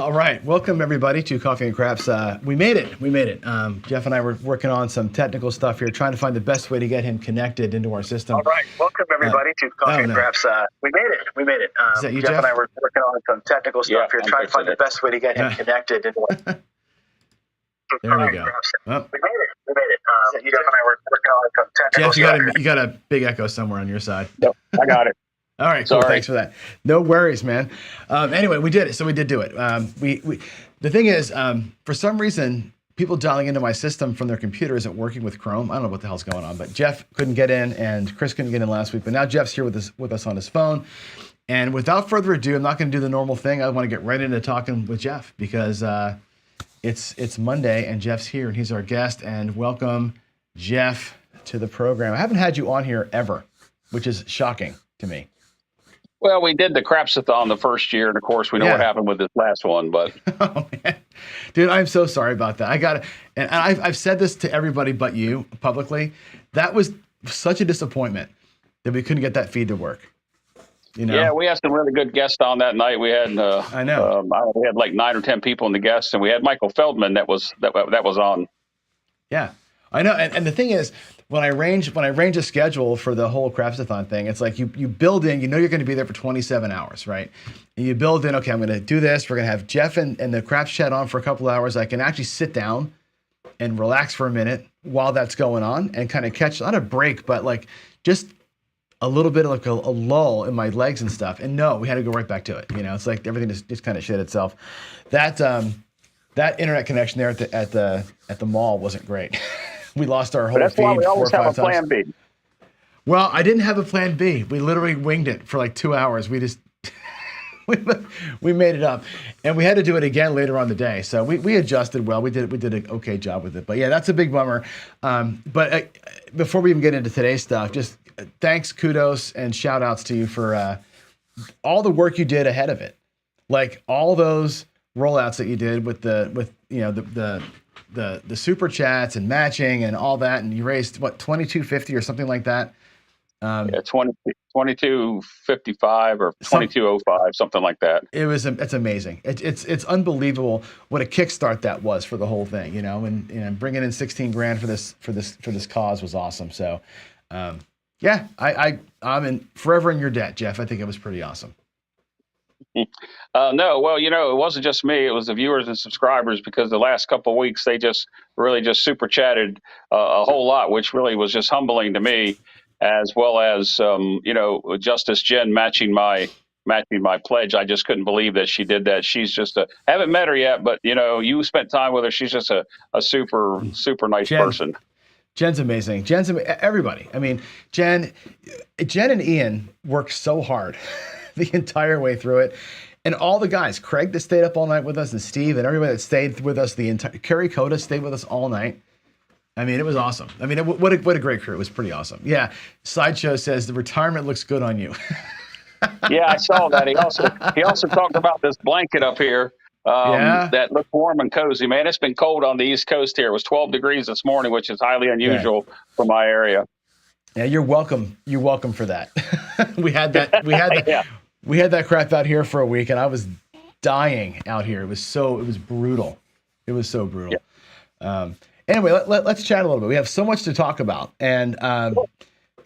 All right, welcome everybody to Coffee and Craps. We made it. Jeff and I were working on some technical stuff here, trying to find the best way to get him connected into our system. All right, welcome everybody to Coffee and Craps. We made it. Is that you, Jeff and I were working on some technical stuff here, trying to find the best way to get him connected into our There we go. Oh. We made it. Jeff and I were working on some technical Jeff, stuff. you got a big echo somewhere on your side. Nope, I got it. All right, cool. Thanks for that. No worries, man. Anyway, we did it. So we did do it. The thing is, for some reason, people dialing into my system from their computer isn't working with Chrome. I don't know what the hell's going on, but Jeff couldn't get in and Chris couldn't get in last week. But now Jeff's here with us on his phone. And without further ado, I'm not going to do the normal thing. I want to get right into talking with Jeff because it's Monday and Jeff's here and he's our guest. And welcome, Jeff, to the program. I haven't had you on here ever, which is shocking to me. Well, we did the Crapsathon the first year, and of course, we know what happened with this last one. But oh man, dude, I'm so sorry about that. I got it, and I've said this to everybody but you publicly. That was such a disappointment that we couldn't get that feed to work. You know? Yeah, we had some really good guests on that night. We had I know we had like 9 or 10 people in the guests, and we had Michael Feldman that was on. Yeah, I know, and the thing is, when I arrange a schedule for the whole Crapsathon thing, it's like you build in, you're going to be there for 27 hours, right? And you build in, okay, I'm going to do this. We're going to have Jeff and the Craps chat on for a couple of hours. I can actually sit down and relax for a minute while that's going on and kind of catch, not a break, but like just a little bit of like a lull in my legs and stuff. And no, we had to go right back to it. You know, it's like everything just kind of shit itself. That internet connection there at the mall wasn't great. We lost our whole feed. That's why we always have a plan B. Well, I didn't have a plan B. We literally winged it for like 2 hours. We just we made it up, and we had to do it again later on the day. So we adjusted well. We did an okay job with it. But yeah, that's a big bummer. But before we even get into today's stuff, just thanks, kudos, and shout outs to you for all the work you did ahead of it, like all those rollouts that you did with the super chats and matching and all that, and you raised what, $22.50 or something like that. Yeah, $22.55 or $22.05, something like that. It's amazing. It's unbelievable what a kickstart that was for the whole thing, you know, and bringing in 16 grand for this cause was awesome. So, yeah, I'm forever in your debt, Jeff. I think it was pretty awesome. No, well, it wasn't just me. It was the viewers and subscribers, because the last couple of weeks they just really super chatted a whole lot, which really was just humbling to me, as well as Justice Jen matching my pledge. I just couldn't believe that she did that. She's just haven't met her yet, but you spent time with her. She's just a super nice person. Jen's amazing. Everybody. I mean, Jen and Ian worked so hard the entire way through it. And all the guys, Craig that stayed up all night with us, and Steve and everybody that stayed with us, Kerry Coda stayed with us all night. I mean, it was awesome. I mean, what a great crew. It was pretty awesome. Yeah. Sideshow says the retirement looks good on you. Yeah, I saw that. He also talked about this blanket up here. That looked warm and cozy. Man, it's been cold on the East Coast here. It was 12 degrees this morning, which is highly unusual for my area. Yeah, you're welcome. You're welcome for that. We had that crap out here for a week, and I was dying out here. It was brutal. It was so brutal. Yeah. Anyway, let's chat a little bit. We have so much to talk about, and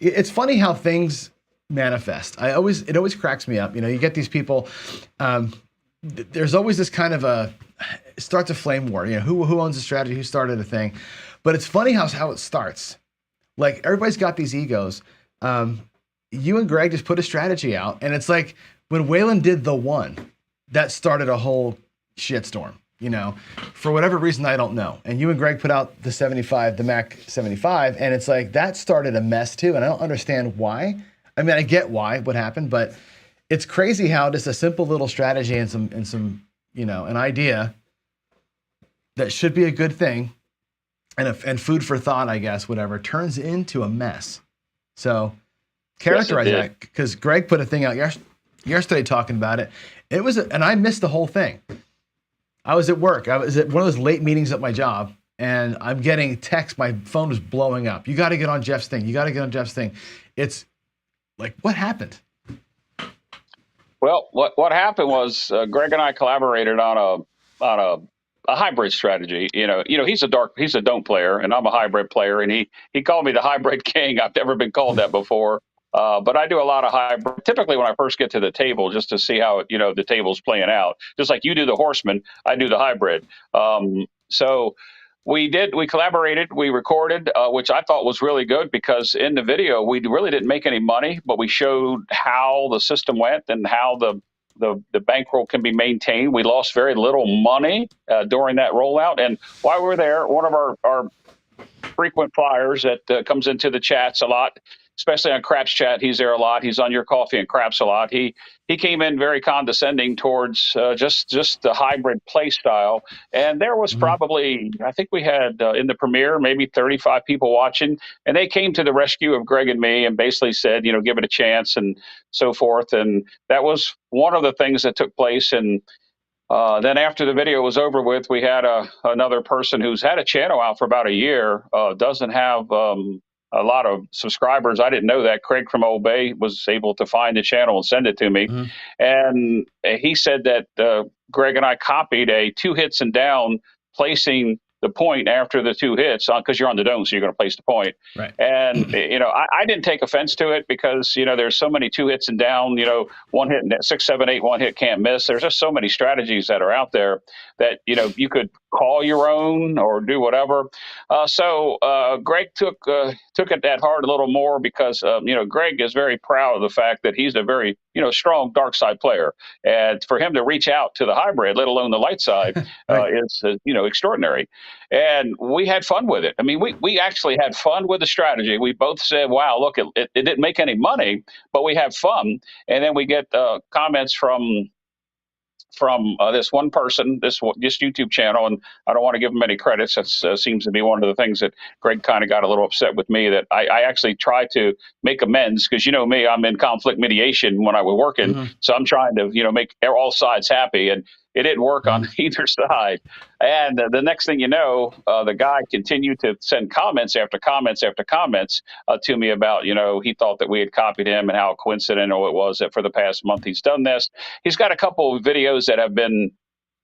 it's funny how things manifest. It always cracks me up. You get these people. There's always this kind of it starts a flame war. Who owns the strategy? Who started a thing? But it's funny how it starts. Like, everybody's got these egos. You and Greg just put a strategy out, and it's like when Waylon did the one, that started a whole shitstorm, for whatever reason, I don't know. And you and Greg put out the Mac 75, and it's like that started a mess too, and I don't understand why. I mean, I get what happened, but it's crazy how just a simple little strategy and some an idea that should be a good thing and food for thought, I guess, whatever, turns into a mess. So characterize that, because Greg put a thing out yesterday talking about it. And I missed the whole thing. I was at work. I was at one of those late meetings at my job, and I'm getting texts. My phone was blowing up. You got to get on Jeff's thing. You got to get on Jeff's thing. It's like, what happened? Well, what happened was Greg and I collaborated on a hybrid strategy. He's a don't player, and I'm a hybrid player, and he called me the hybrid king. I've never been called that before. But I do a lot of hybrid. Typically, when I first get to the table, just to see how the table's playing out. Just like you do the horseman, I do the hybrid. So we collaborated, we recorded, which I thought was really good because in the video we really didn't make any money, but we showed how the system went and how the bankroll can be maintained. We lost very little money during that rollout, and while we were there, one of our frequent flyers that comes into the chats a lot, especially on Craps chat. He's there a lot. He's on Your Coffee and Craps a lot. He came in very condescending towards just the hybrid play style. And there was probably, I think we had in the premiere, maybe 35 people watching, and they came to the rescue of Greg and me and basically said, give it a chance and so forth. And that was one of the things that took place. And then after the video was over with, we had another person who's had a channel out for about a year, doesn't have a lot of subscribers. I didn't know that. Craig from Old Bay was able to find the channel and send it to me. And he said that Greg and I copied a 2 hits and down, placing the point after the 2 hits because you're on the don't, so you're going to place the point. Right. And I didn't take offense to it because there's so many 2 hits and down. 1 hit, 6, 7, 8, 1 hit can't miss. There's just so many strategies that are out there that you could call your own or do whatever. So Greg took it that hard a little more because Greg is very proud of the fact that he's a very strong dark side player, and for him to reach out to the hybrid, let alone the light side, is extraordinary. And we had fun with it. I mean, we actually had fun with the strategy. We both said, "Wow, look, it didn't make any money, but we had fun." And then we get comments from this one person, this YouTube channel, and I don't want to give him any credits. That seems to be one of the things that Greg kind of got a little upset with me, that I actually tried to make amends because me, I'm in conflict mediation when I was working, so I'm trying to make all sides happy, and it didn't work on either side. And the next thing you know, the guy continued to send comments after comments after comments to me about, he thought that we had copied him and how coincidental it was that for the past month he's done this. He's got a couple of videos that have been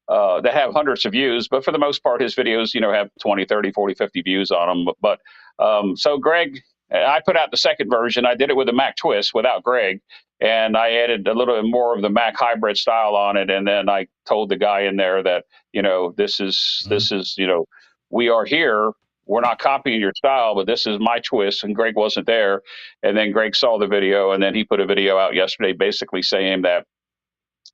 that have hundreds of views, but for the most part, his videos, have 20, 30, 40, 50 views on them. But so Greg, I put out the second version. I did it with a Mac twist without Greg, and I added a little bit more of the Mac hybrid style on it. And then I told the guy in there that, this is, we are here. We're not copying your style, but this is my twist. And Greg wasn't there. And then Greg saw the video, and then he put a video out yesterday basically saying that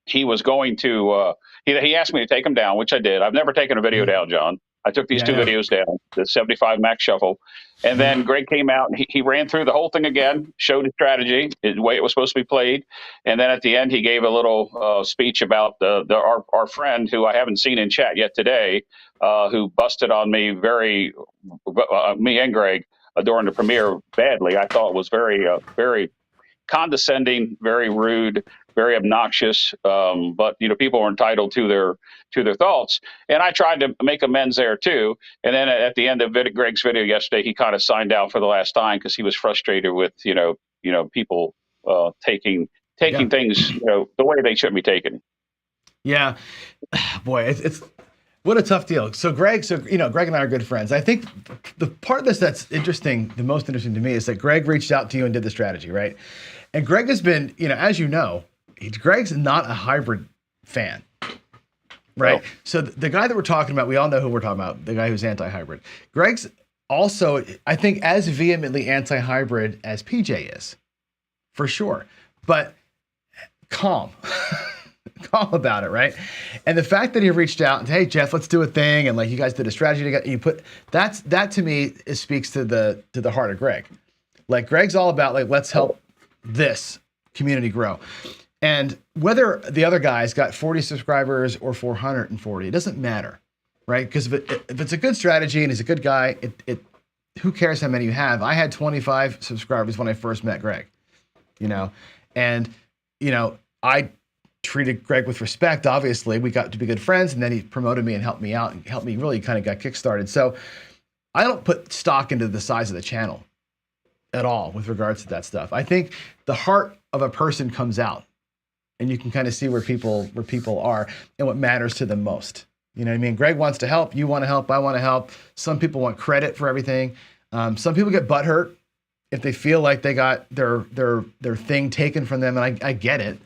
he was going to, he asked me to take them down, which I did. I've never taken a video down, John. I took these 2 videos down, the 75 Mac Shuffle. And then Greg came out and he ran through the whole thing again, showed his strategy, the way it was supposed to be played. And then at the end, he gave a little speech about our friend who I haven't seen in chat yet today, who busted on me me and Greg during the premiere badly. I thought it was very, very condescending, very rude, very obnoxious. But people are entitled to their thoughts, and I tried to make amends there too. And then at the end of Greg's video yesterday, he kind of signed out for the last time because he was frustrated with people taking things the way they shouldn't be taken. Yeah, boy, it's what a tough deal. So Greg and I are good friends. I think the part of this that's interesting, the most interesting to me, is that Greg reached out to you and did the strategy, right? And Greg has been, as Greg's not a hybrid fan, right? No. So the guy that we're talking about, we all know who we're talking about, the guy who's anti-hybrid. Greg's also, I think, as vehemently anti-hybrid as PJ is, for sure, but calm. Calm about it, right? And the fact that he reached out and, hey, Jeff, let's do a thing, and like you guys did a strategy together, that to me speaks to the heart of Greg. Like Greg's all about like, let's help this community grow. And whether the other guy's got 40 subscribers or 440, it doesn't matter, right? Because if it's a good strategy and he's a good guy, who cares how many you have? I had 25 subscribers when I first met Greg, and I treated Greg with respect. Obviously, we got to be good friends, and then he promoted me and helped me out and helped me really kind of got kickstarted. So I don't put stock into the size of the channel at all with regards to that stuff. I think the heart of a person comes out and you can kind of see where people are and what matters to them most. You know what I mean? Greg wants to help. You want to help. I want to help. Some people want credit for everything. Some people get butthurt if they feel like they got their thing taken from them, and I get it.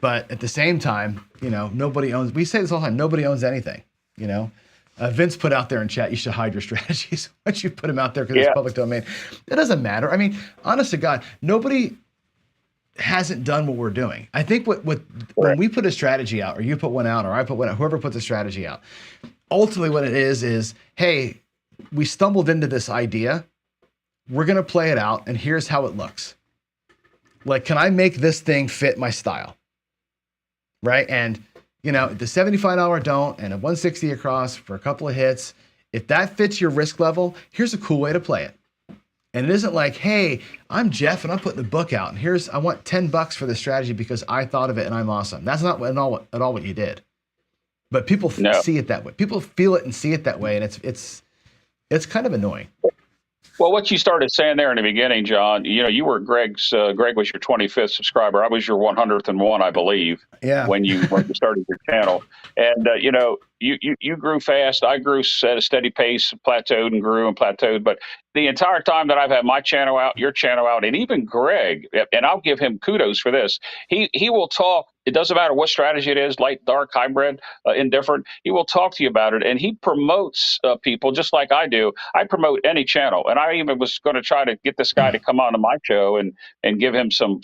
But at the same time, you know, nobody owns. We say this all the time. Nobody owns anything. You know, Vince put out there in chat, you should hide your strategies once you put them out there because it's public domain. It doesn't matter. I mean, honest to God, nobody hasn't done what we're doing. I think when we put a strategy out, or you put one out, or I put one out, whoever puts a strategy out, ultimately what it is, hey, we stumbled into this idea. We're going to play it out, and here's how it looks. Like, can I make this thing fit my style? Right? And, you know, the $75 don't and a 160 across for a couple of hits, if that fits your risk level, here's a cool way to play it. And it isn't like, hey, I'm Jeff and I'm putting the book out, and I want $10 for this strategy because I thought of it and I'm awesome. That's not at all what you did. But people see it that way. People feel it and see it that way, and it's kind of annoying. Well, what you started saying there in the beginning, John, you know, you were Greg was your 25th subscriber. I was your 101, I believe, when you started your channel. And, you know, you grew fast. I grew at a steady pace, plateaued and grew and plateaued. But the entire time that I've had my channel out, your channel out, and even Greg, and I'll give him kudos for this, he will talk. It doesn't matter what strategy it is, light, dark, hybrid, indifferent. He will talk to you about it, and he promotes people just like I do. I promote any channel, and I even was going to try to get this guy to come on to my show and give him some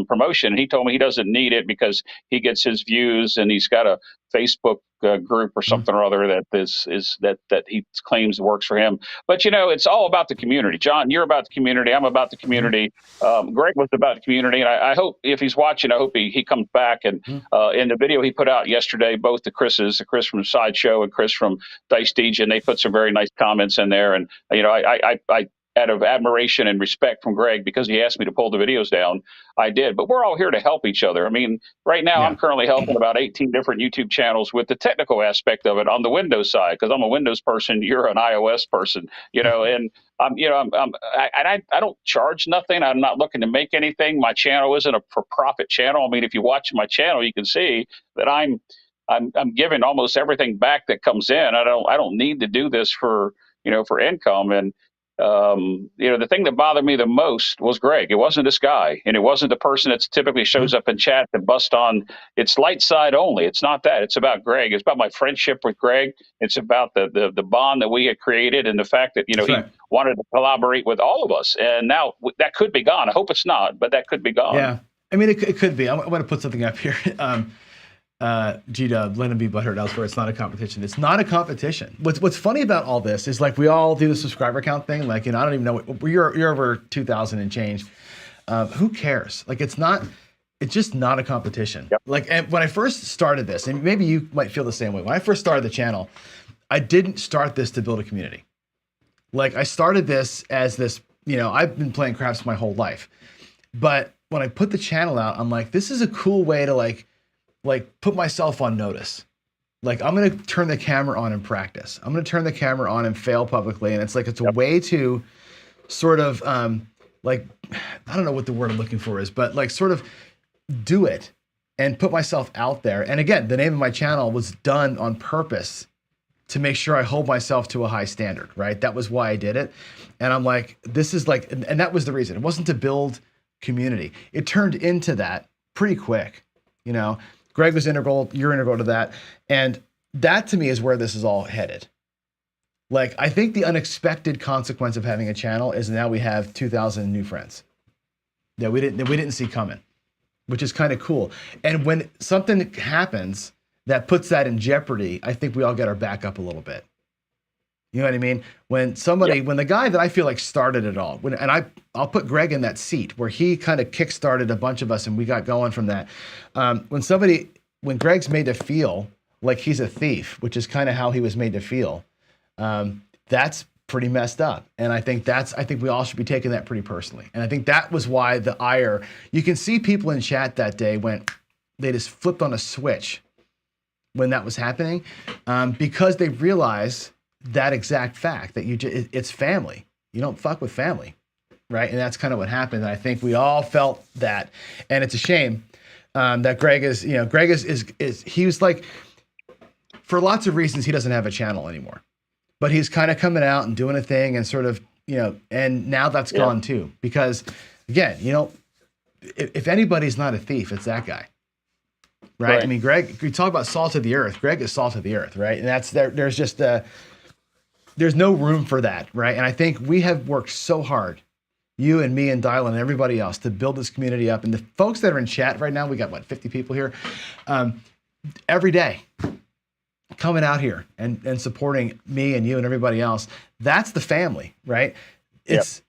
promotion. And he told me he doesn't need it because he gets his views, and he's got a Facebook group or something or other that he claims works for him. But you know, it's all about the community. John, you're about the community. I'm about the community. Greg was about the community, and I hope if he's watching, I hope he comes back. And in the video he put out yesterday, both the Chris from Sideshow and Chris from Dice DJ, and they put some very nice comments in there. And you know, I out of admiration and respect from Greg, because he asked me to pull the videos down, I did. But we're all here to help each other. I mean, right now I'm currently helping about 18 different YouTube channels with the technical aspect of it on the Windows side, because I'm a Windows person, you're an iOS person, you know, and I don't charge nothing. I'm not looking to make anything. My channel isn't a for-profit channel. I mean, if you watch my channel, you can see that I'm giving almost everything back that comes in. I don't need to do this for income. And you know, the thing that bothered me the most was Greg. It wasn't this guy, and it wasn't the person that typically shows up in chat to bust on. It's light side only. It's not that. It's about Greg. It's about my friendship with Greg. It's about the bond that we had created, and the fact that, you know, he wanted to collaborate with all of us. And now that could be gone. I hope it's not, but that could be gone. Yeah, I mean, it could be. I want to put something up here. G-Dub, let him be butthurt elsewhere. It's not a competition. It's not a competition. What's funny about all this is, like, we all do the subscriber count thing. Like, you know, I don't even know you're over 2,000 and change. Who cares? Like, it's just not a competition. Yep. Like, and when I first started this, and maybe you might feel the same way. When I first started the channel, I didn't start this to build a community. Like, I started this as this, you know, I've been playing craps my whole life. But when I put the channel out, I'm like, this is a cool way to like put myself on notice. Like, I'm going to turn the camera on and practice. I'm going to turn the camera on and fail publicly. And it's like, it's a way to sort of, like, I don't know what the word I'm looking for is, but like sort of do it and put myself out there. And again, the name of my channel was done on purpose to make sure I hold myself to a high standard, right? That was why I did it. And I'm like, this is like, and that was the reason. It wasn't to build community. It turned into that pretty quick, you know. Greg was integral, you're integral to that. And that to me is where this is all headed. Like, I think the unexpected consequence of having a channel is now we have 2,000 new friends that we didn't see coming, which is kind of cool. And when something happens that puts that in jeopardy, I think we all get our back up a little bit. You know what I mean? When the guy that I feel like started it all, I'll put Greg in that seat where he kind of kickstarted a bunch of us and we got going from that. When Greg's made to feel like he's a thief, which is kind of how he was made to feel, that's pretty messed up. And I think we all should be taking that pretty personally. And I think that was why the ire, you can see people in chat that day they just flipped on a switch when that was happening, because they realized that exact fact that it's family. You don't fuck with family, right? And that's kind of what happened. And I think we all felt that, and it's a shame. that Greg is, Greg is he was like, for lots of reasons, he doesn't have a channel anymore, but he's kind of coming out and doing a thing and sort of, and now that's gone too, because again, if anybody's not a thief, it's that guy. Right. I mean, Greg, you talk about salt of the earth. Greg is salt of the earth. Right. And there's just, there's no room for that. Right. And I think we have worked so hard, you and me and Dylan and everybody else, to build this community up. And the folks that are in chat right now, we got 50 people here, every day coming out here and supporting me and you and everybody else. That's the family, right? It's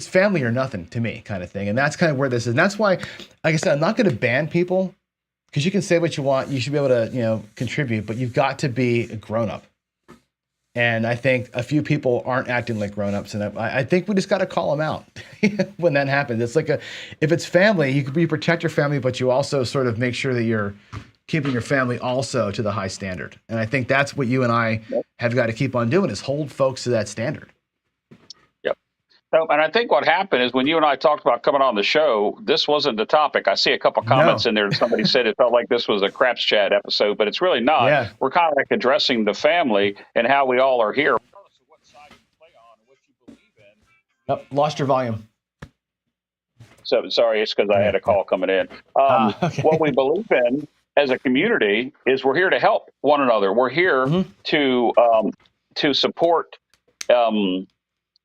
family or nothing to me, kind of thing. And that's kind of where this is. And that's why, like I said, I'm not going to ban people, because you can say what you want. You should be able to, contribute, but you've got to be a grown up. And I think a few people aren't acting like grown-ups, and I think we just got to call them out when that happens. It's like if it's family, you protect your family, but you also sort of make sure that you're keeping your family also to the high standard. And I think that's what you and I have got to keep on doing, is hold folks to that standard. Yep. So, and I think what happened is when you and I talked about coming on the show, this wasn't the topic. I see a couple comments in there. Somebody said it felt like this was a Craps Chat episode, but it's really not. Yeah. We're kind of like addressing the family and how we all are here. Regardless of what side you play on and what you believe in. Yep. Lost your volume. So sorry, it's because I had a call coming in. Okay. What we believe in as a community is we're here to help one another. We're here to support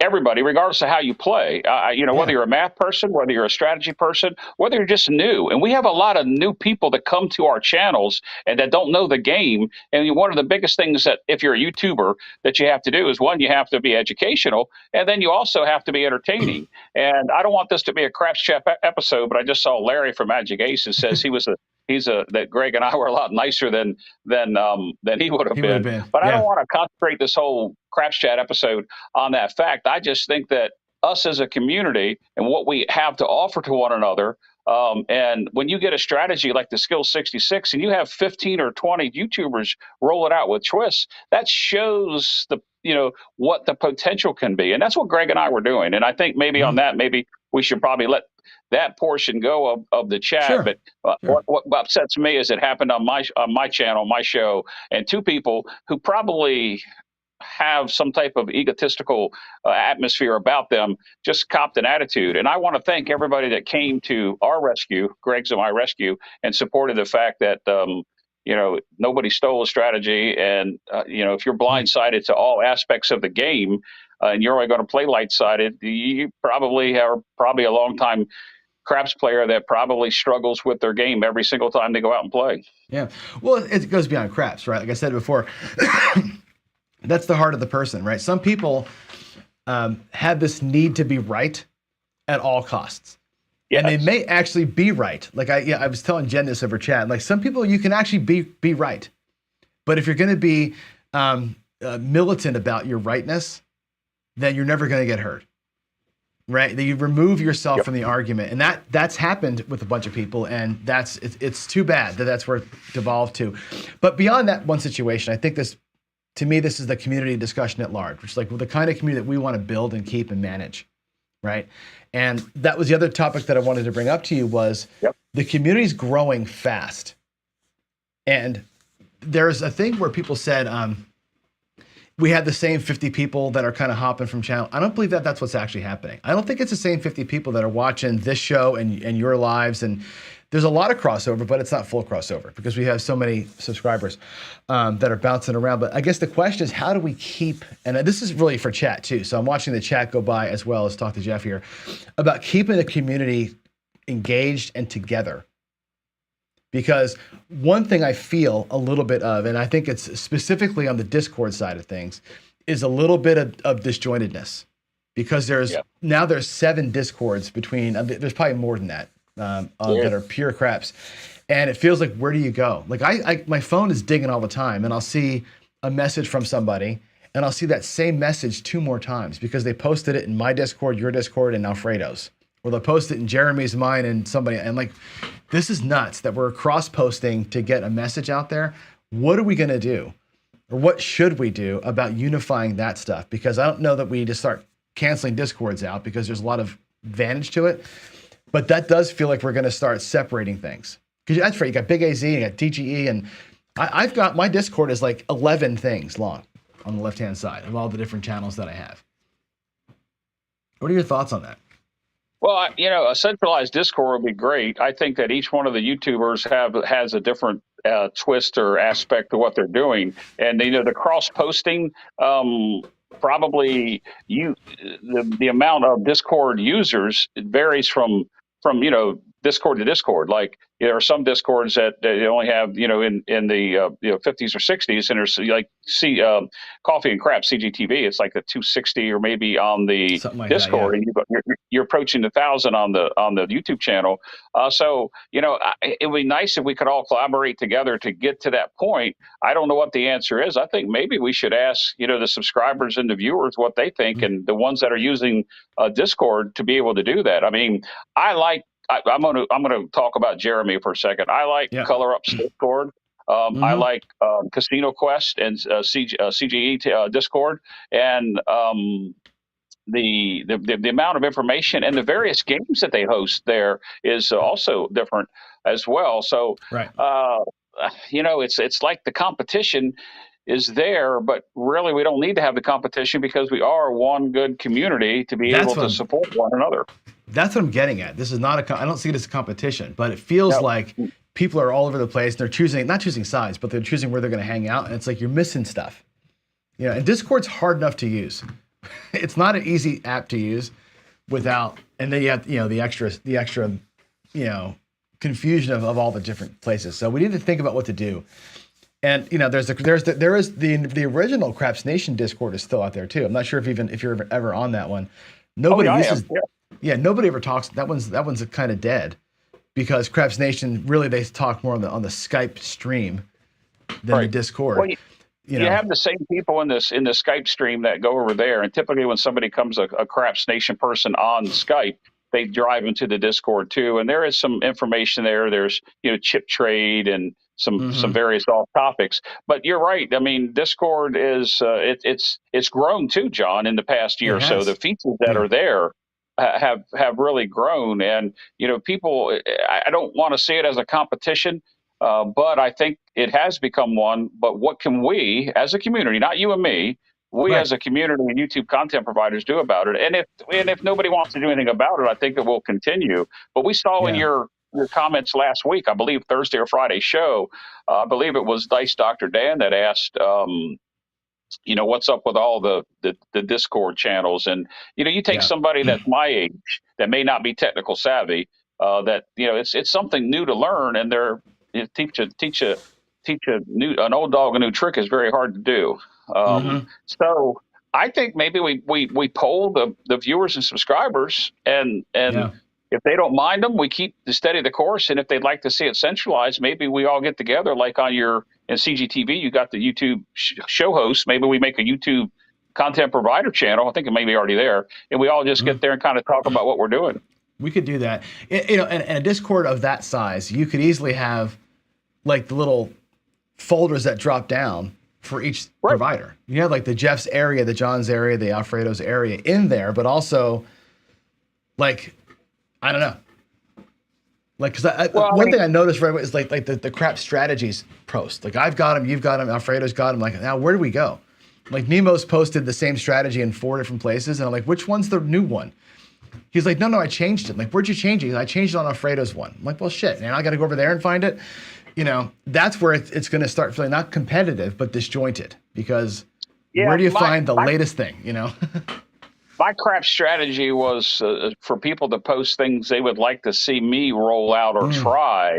everybody, regardless of how you play. Whether you're a math person, whether you're a strategy person, whether you're just new. And we have a lot of new people that come to our channels and that don't know the game. And one of the biggest things that, if you're a YouTuber, that you have to do is, one, you have to be educational, and then you also have to be entertaining. And I don't want this to be a Craps Chat episode, but I just saw Larry from Magic Aces says that Greg and I were a lot nicer than he would have been. But I don't want to concentrate this whole Craps Chat episode on that fact. I just think that us as a community and what we have to offer to one another, and when you get a strategy like the Skill 66 and you have 15 or 20 YouTubers roll it out with twists, that shows what the potential can be. And that's what Greg and I were doing. And I think maybe on that, maybe we should probably let that portion go of the chat. Sure. But sure. What upsets me is it happened on my channel, my show, and two people who probably have some type of egotistical atmosphere about them just copped an attitude. And I want to thank everybody that came to our rescue, Greg's and my rescue, and supported the fact that nobody stole a strategy. And if you're blindsided to all aspects of the game, and you're only going to play light-sided, you probably are a long time craps player that probably struggles with their game every single time they go out and play. Yeah. Well, it goes beyond craps, right? Like I said before, that's the heart of the person, right? Some people have this need to be right at all costs. Yes. And they may actually be right. Like I was telling Jen this over chat. Like some people, you can actually be right. But if you're going to be militant about your rightness, then you're never going to get hurt. Right? That you remove yourself from the argument. And that's happened with a bunch of people. And it's too bad that that's where it devolved to. But beyond that one situation, I think to me, this is the community discussion at large, which is like the kind of community that we want to build and keep and manage. Right? And that was the other topic that I wanted to bring up to you was the community is growing fast. And there's a thing where people said, we had the same 50 people that are kind of hopping from channel. I don't believe that that's what's actually happening. I don't think it's the same 50 people that are watching this show and your lives. And there's a lot of crossover, but it's not full crossover because we have so many subscribers that are bouncing around. But I guess the question is, how do we keep, and this is really for chat too. So I'm watching the chat go by as well as talk to Jeff here about keeping the community engaged and together. Because one thing I feel a little bit of, and I think it's specifically on the Discord side of things, is a little bit of disjointedness. Because there's 7 Discords between, there's probably more than that, that are pure craps. And it feels like, where do you go? Like my phone is dinging all the time, and I'll see a message from somebody, and I'll see that same message 2 more times because they posted it in my Discord, your Discord, and Alfredo's. Or they'll post it in Jeremy's, mine, and somebody. And like, this is nuts that we're cross-posting to get a message out there. What are we going to do? Or what should we do about unifying that stuff? Because I don't know that we just start canceling Discords out because there's a lot of advantage to it. But that does feel like we're going to start separating things. Because that's right. You got Big AZ, you got DGE, and I've got my Discord is like 11 things long on the left-hand side of all the different channels that I have. What are your thoughts on that? Well, a centralized Discord would be great. I think that each one of the YouTubers has a different twist or aspect of what they're doing, and the cross posting. Probably the amount of Discord users varies from Discord to Discord. Like there are some Discords that they only have in the 50s or 60s, and there's like Coffee and Crap CGTV. It's like the 260 or maybe on the like Discord, that, yeah. and you're approaching the 1,000 on the YouTube channel. So it would be nice if we could all collaborate together to get to that point. I don't know what the answer is. I think maybe we should ask the subscribers and the viewers what they think, and the ones that are using Discord to be able to do that. I mean, I'm gonna talk about Jeremy for a second. I like Color Up's Discord. I like Casino Quest and CGE Discord, and the amount of information and the various games that they host there is also different as well. So, right. It's like the competition is there, but really we don't need to have the competition because we are one good community to be able to support one another. That's what I'm getting at. This is not I don't see it as a competition, but it feels like people are all over the place. They're not choosing sides, but they're choosing where they're going to hang out. And it's like, you're missing stuff. And Discord's hard enough to use. It's not an easy app to use and then you have, the extra, confusion of all the different places. So we need to think about what to do. And there is the original Craps Nation Discord is still out there too. I'm not sure if you're ever on that one. Nobody uses. Nobody ever talks. That one's kind of dead because Craps Nation really they talk more on the Skype stream than the Discord. Well, you have the same people in the Skype stream that go over there, and typically when somebody comes a Craps Nation person on Skype, they drive into the Discord too, and there is some information there. There's chip trade and some various off topics. But you're right. I mean, Discord is it's grown too, John, in the past year or so. The features that are there have really grown, and people. I don't want to see it as a competition, but I think it has become one. But what can we, as a community, not you and me, as a community and YouTube content providers do about it? And if nobody wants to do anything about it, I think it will continue. But we saw in your comments last week, I believe Thursday or Friday show, I believe it was Dice Dr. Dan that asked, what's up with all the Discord channels? And, you take somebody that's my age that may not be technical savvy, that, it's something new to learn, and teach an old dog a new trick is very hard to do. So I think maybe we poll the viewers and subscribers, and if they don't mind them, we keep steady the course. And if they'd like to see it centralized, maybe we all get together, like in CGTV, you got the YouTube show hosts. Maybe we make a YouTube content provider channel. I think it may be already there, and we all just get there and kind of talk about what we're doing. We could do that. And a Discord of that size, you could easily have like the little folders that drop down for each provider. You have like the Jeff's area, the John's area, the Alfredo's area in there, but also like, I don't know. Like, because one thing I noticed right away is like the crap strategies post. Like, I've got them, you've got them, Alfredo's got them. Like, now where do we go? Like, Nemo's posted the same strategy in 4 different places, and I'm like, which one's the new one? He's like, no, I changed it. I'm like, where'd you change it? I changed it on Alfredo's one. I'm like, well, shit, man, I got to go over there and find it. That's where it's going to start feeling not competitive, but disjointed. Because where do you find the latest thing? My crap strategy was for people to post things they would like to see me roll out or try.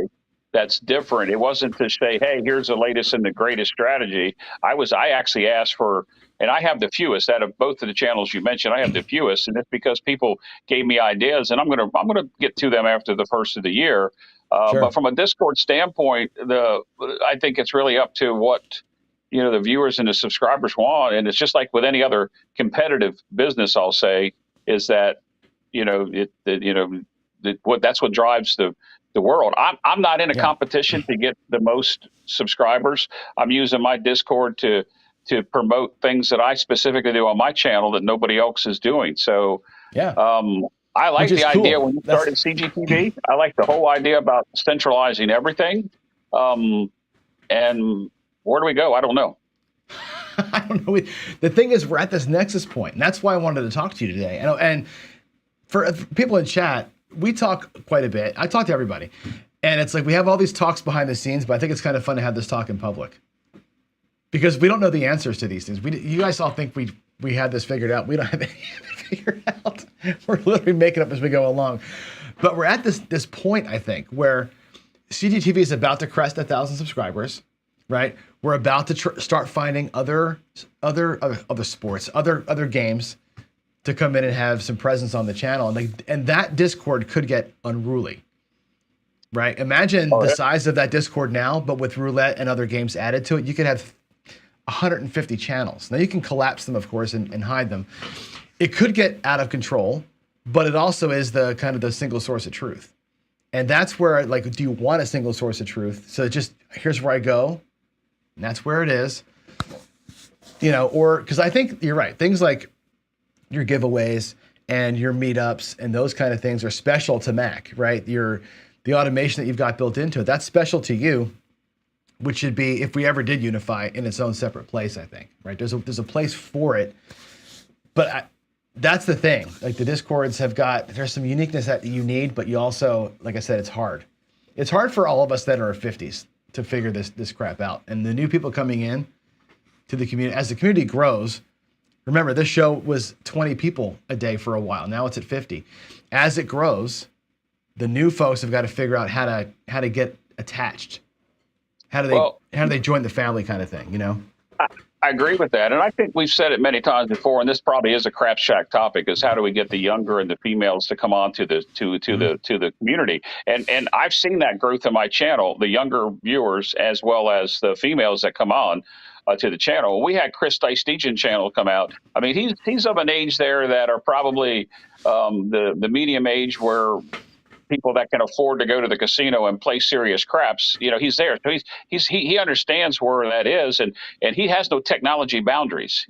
That's different. It wasn't to say, hey, here's the latest and the greatest strategy. I actually asked for, and I have the fewest out of both of the channels you mentioned. I have the fewest, and it's because people gave me ideas, and I'm gonna get to them after the first of the year. But from a Discord standpoint, I think it's really up to what the viewers and the subscribers want, and it's just like with any other competitive business. I'll say is that that's what drives the world. I'm not in a competition to get the most subscribers. I'm using my Discord to promote things that I specifically do on my channel that nobody else is doing. So I like the idea cool. when you started CGTV. I like the whole idea about centralizing everything. And where do we go? I don't know. I don't know. The thing is, we're at this nexus point, and that's why I wanted to talk to you today. And for people in chat, we talk quite a bit. I talk to everybody, and it's like we have all these talks behind the scenes, but I think it's kind of fun to have this talk in public because we don't know the answers to these things. You guys all think we had this figured out. We don't have any of it figured out. We're literally making up as we go along. But we're at this point, I think, where CGTV is about to crest 1,000 subscribers, right? We're about to start finding other sports, other games to come in and have some presence on the channel, and that Discord could get unruly, right? Imagine the size of that Discord now, but with roulette and other games added to it, you could have 150 channels. Now you can collapse them, of course, and hide them. It could get out of control, but it also is the kind of the single source of truth. And that's where, like, do you want a single source of truth? So just, here's where I go, and that's where it is. Or, because I think you're right. Things like your giveaways and your meetups and those kind of things are special to Mac, right? The automation that you've got built into it, that's special to you, which should be, if we ever did unify, in its own separate place, I think, right? There's a place for it. But that's the thing. Like, the Discords there's some uniqueness that you need, but you also, like I said, it's hard. It's hard for all of us that are 50s to figure this crap out. And the new people coming in to the community, as the community grows, remember, this show was 20 people a day for a while. Now it's at 50. As it grows, the new folks have got to figure out how to get attached. How do they join the family, kind of thing, I agree with that. And I think we've said it many times before, and this probably is a crap shack topic, is how do we get the younger and the females to come on to the community? And I've seen that growth in my channel, the younger viewers as well as the females that come on to the channel. We had Chris Dice-Dejan channel come out. I mean, he's of an age there that are probably the medium age where people that can afford to go to the casino and play serious craps, he's there. So he understands where that is, and he has no technology boundaries.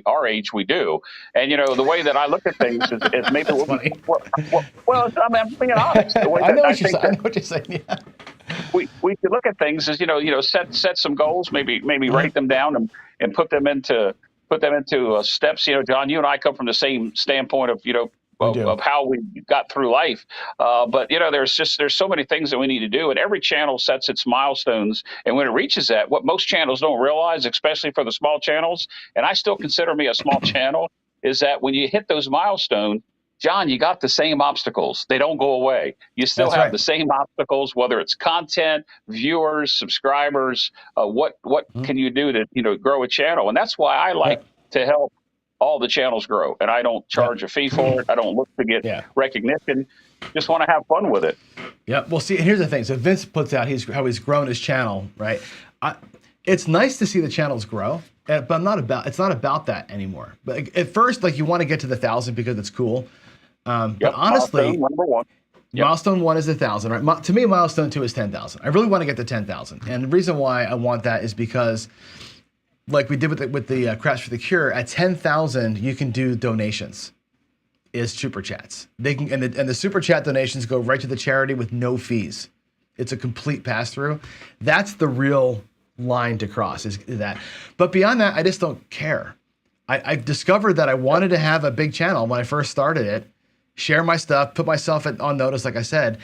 Our age, we do. And the way that I look at things is maybe well, I'm being honest. The way I know what you're saying. Yeah. We could look at things as set some goals, maybe write them down and put them into steps. John, you and I come from the same standpoint of how we got through life. But there's so many things that we need to do, and every channel sets its milestones. And when it reaches that, what most channels don't realize, especially for the small channels, and I still consider me a small channel, is that when you hit those milestones, John, you got the same obstacles. They don't go away. You still have the same obstacles, whether it's content, viewers, subscribers. What can you do to grow a channel? And that's why I like to help all the channels grow, and I don't charge a fee for it. I don't look to get recognition. Just want to have fun with it. Yeah. Well, see, here's the thing. So Vince puts out how he's grown his channel, right? It's nice to see the channels grow, but it's not about that anymore. But at first, like, you want to get to the 1,000 because it's cool. But honestly, milestone 1 is 1,000, right? To me, milestone 2 is 10,000. I really want to get to 10,000, and the reason why I want that is because, like we did with the Crash for the Cure, at 10,000 you can do donations, is super chats. They can, and the super chat donations go right to the charity with no fees. It's a complete pass through. That's the real line to cross, is that. But beyond that, I just don't care. I discovered that I wanted to have a big channel when I first started it, share my stuff, put myself on notice, like I said.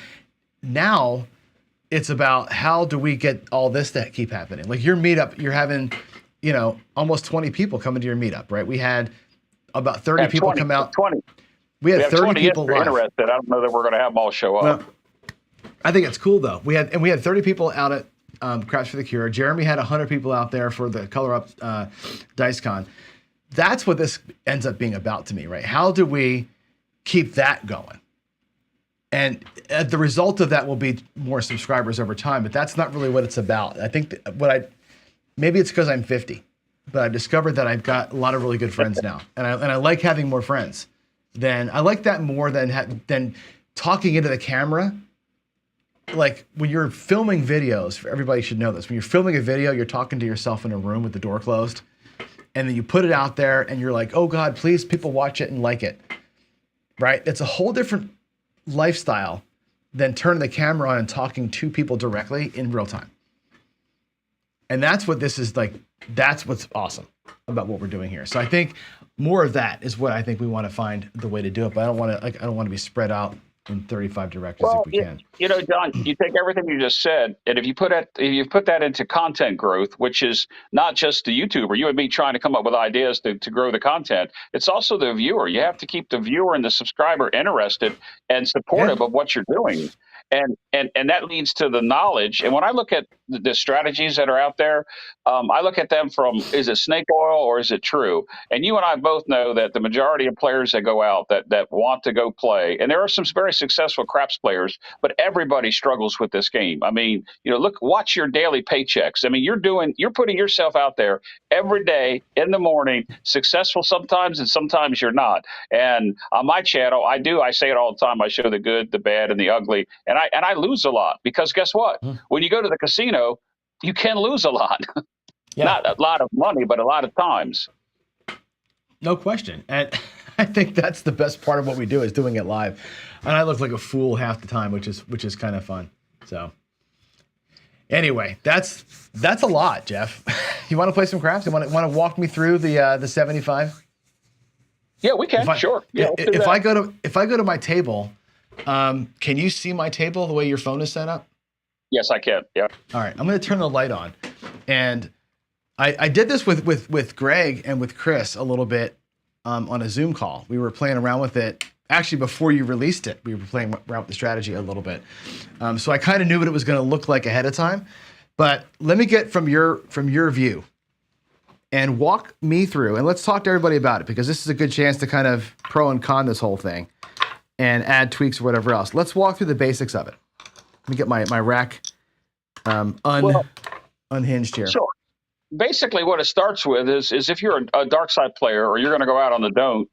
Now it's about, how do we get all this to keep happening? Like your meetup, you're having, almost 20 people coming to your meetup, right? We had about 30 people come out. 20. We had 30 people live. Interested. I don't know that we're going to have them all show up. Well, I think it's cool though. We had 30 people out at Crash for the Cure. Jeremy had 100 people out there for the Color Up DiceCon. That's what this ends up being about to me, right? How do we keep that going? And the result of that will be more subscribers over time, but that's not really what it's about. I think maybe it's because I'm 50, but I've discovered that I've got a lot of really good friends now, and I like having more friends. I like that more than talking into the camera. Like when you're filming videos, everybody should know this. When you're filming a video, you're talking to yourself in a room with the door closed, and then you put it out there, and you're like, "Oh God, please, people watch it and like it." right? It's a whole different lifestyle than turning the camera on and talking to people directly in real time. And that's what this is like. That's what's awesome about what we're doing here. So I think more of that is what I think we want to find the way to do it. But I don't want to be spread out in 35 directions if we can. You know, John, you take everything you just said, and if you put that into content growth, which is not just the YouTuber, you and me trying to come up with ideas to grow the content, it's also the viewer. You have to keep the viewer and the subscriber interested and supportive of what you're doing. And that leads to the knowledge. And when I look at the strategies that are out there, I look at them from, is it snake oil or is it true? And you and I both know that the majority of players that go out that want to go play, and there are some very successful craps players, but everybody struggles with this game. I mean, you know, watch your daily paychecks. I mean, you're putting yourself out there every day in the morning, successful sometimes and sometimes you're not. And on my channel, I say it all the time. I show the good, the bad, and the ugly. And I lose a lot because guess what? When you go to the casino, you can lose a lot. Yeah. Not a lot of money, but a lot of times. No question. And I think that's the best part of what we do is doing it live. And I look like a fool half the time, which is kind of fun. So anyway, that's a lot, Jeff. You want to play some craps? You want to walk me through the 75? Yeah, we can. Sure. Yeah, if I go to my table, can you see my table the way your phone is set up? Yes, I can. Yeah. All right. I'm going to turn the light on. And I did this with Greg and with Chris a little bit on a Zoom call. We were playing around with it. Actually, before you released it, we were playing around with the strategy a little bit. So I kind of knew what it was going to look like ahead of time. But let me get from your view and walk me through. And let's talk to everybody about it because this is a good chance to kind of pro and con this whole thing and add tweaks or whatever else. Let's walk through the basics of it. Let me get my rack unhinged here. Sure. Basically, what it starts with is if you're a dark side player or you're going to go out on the don't,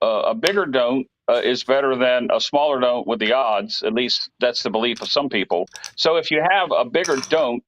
a bigger don't is better than a smaller don't with the odds. At least that's the belief of some people. So if you have a bigger don't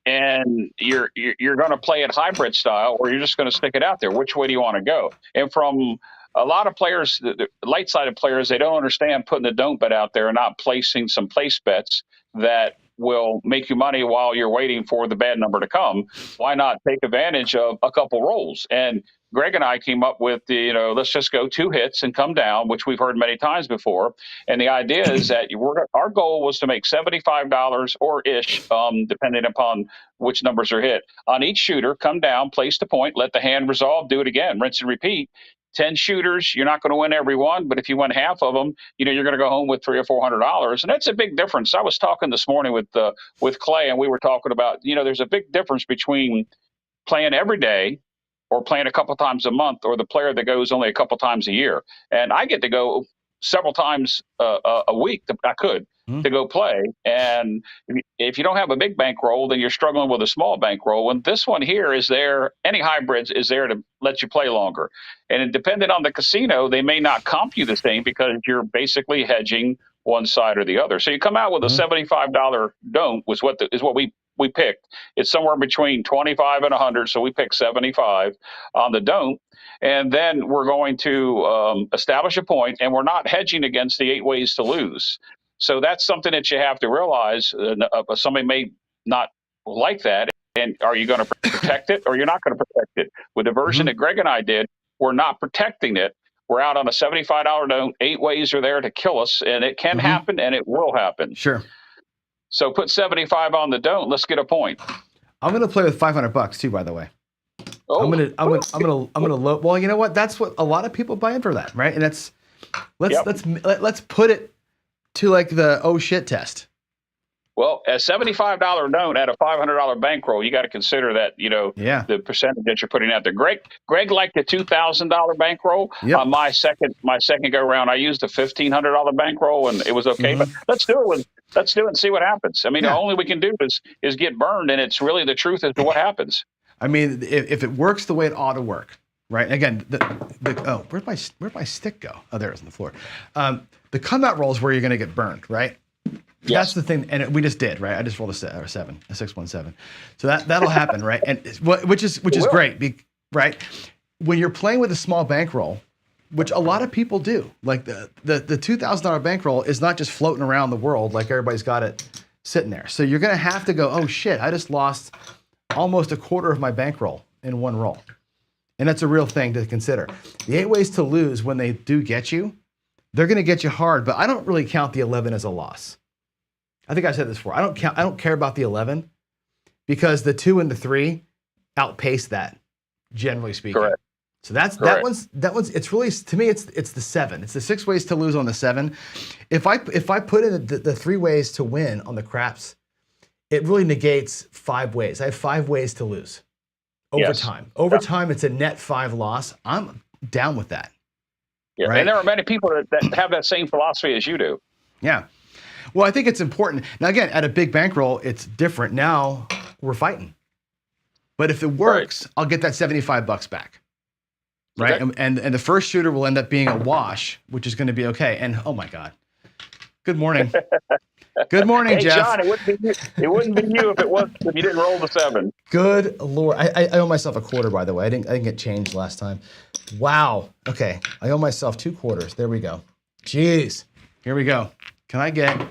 and you're going to play it hybrid style, or you're just going to stick it out there, which way do you want to go? And from a lot of players, the light-sided players, they don't understand putting the don't bet out there and not placing some place bets that will make you money while you're waiting for the bad number to come. Why not take advantage of a couple rolls? And Greg and I came up with let's just go 2 hits and come down, which we've heard many times before. And the idea is that our goal was to make $75 or ish, depending upon which numbers are hit on each shooter. Come down, place the point, let the hand resolve, do it again, rinse and repeat. 10 shooters, you're not going to win every one, but if you win half of them, you're going to go home with $300 or $400, and that's a big difference. I was talking this morning with Clay, and we were talking about there's a big difference between playing every day or playing a couple times a month, or the player that goes only a couple times a year. And I get to go several times a week. I could to go play, and if you don't have a big bankroll, then you're struggling with a small bankroll. And this one here is there. Any hybrids is there to let you play longer. And depending on the casino, they may not comp you the same because you're basically hedging one side or the other. So you come out with a $75 don't is what we picked. It's somewhere between 25 and 100, so we picked 75 on the don't. And then we're going to establish a point, and we're not hedging against the 8 ways to lose. So that's something that you have to realize. Somebody may not like that. And are you going to protect it or you're not going to protect it? With the version that Greg and I did, we're not protecting it. We're out on a $75 don't. 8 ways are there to kill us, and it can happen and it will happen. Sure. So put 75 on the don't. Let's get a point. I'm going to play with $500 too, by the way. Oh. I'm gonna load. Well, you know what? That's what a lot of people buy in for that, right? And let's put it to like the oh shit test. Well, a $75 note at a $500 bankroll, you got to consider that, the percentage that you're putting out there. Greg liked a $2,000 bankroll. Yep. On my second go round, I used a $1,500 bankroll, and it was okay. But let's do it and see what happens. I mean, the only we can do is get burned, and it's really the truth as to what happens. I mean, if it works the way it ought to work, right? And again, where'd my stick go? Oh, there it is on the floor. The come out roll is where you're going to get burned, right? Yes. That's the thing, and we just did, right? I just rolled a 617, so that'll happen, right? And which is great, right? When you're playing with a small bankroll, which a lot of people do. Like the $2,000 bankroll is not just floating around the world like everybody's got it sitting there. So you're going to have to go, oh shit, I just lost almost a quarter of my bankroll in one roll. And that's a real thing to consider. The 8 ways to lose, when they do get you, they're going to get you hard, but I don't really count the 11 as a loss. I think I said this before. I don't care about the 11 because the 2 and the 3 outpace that, generally speaking. Correct. So that one's it's really, to me, it's the 7. It's the 6 ways to lose on the 7. If I put in the 3 ways to win on the craps, it really negates 5 ways. I have 5 ways to lose over time. Over time, it's a net 5 loss. I'm down with that. Yeah, right? And there are many people that have that same philosophy as you do. Yeah. Well, I think it's important. Now, again, at a big bankroll, it's different. Now we're fighting. But if it works, I'll get that $75 back. Right. Okay. And the first shooter will end up being a wash, which is going to be okay. And oh my God. Good morning. Good morning, hey, Jeff. John, it wouldn't be you if you didn't roll the 7. Good Lord. I owe myself a quarter, by the way. I didn't get changed last time. Wow. Okay. I owe myself 2 quarters. There we go. Jeez. Here we go. Can I get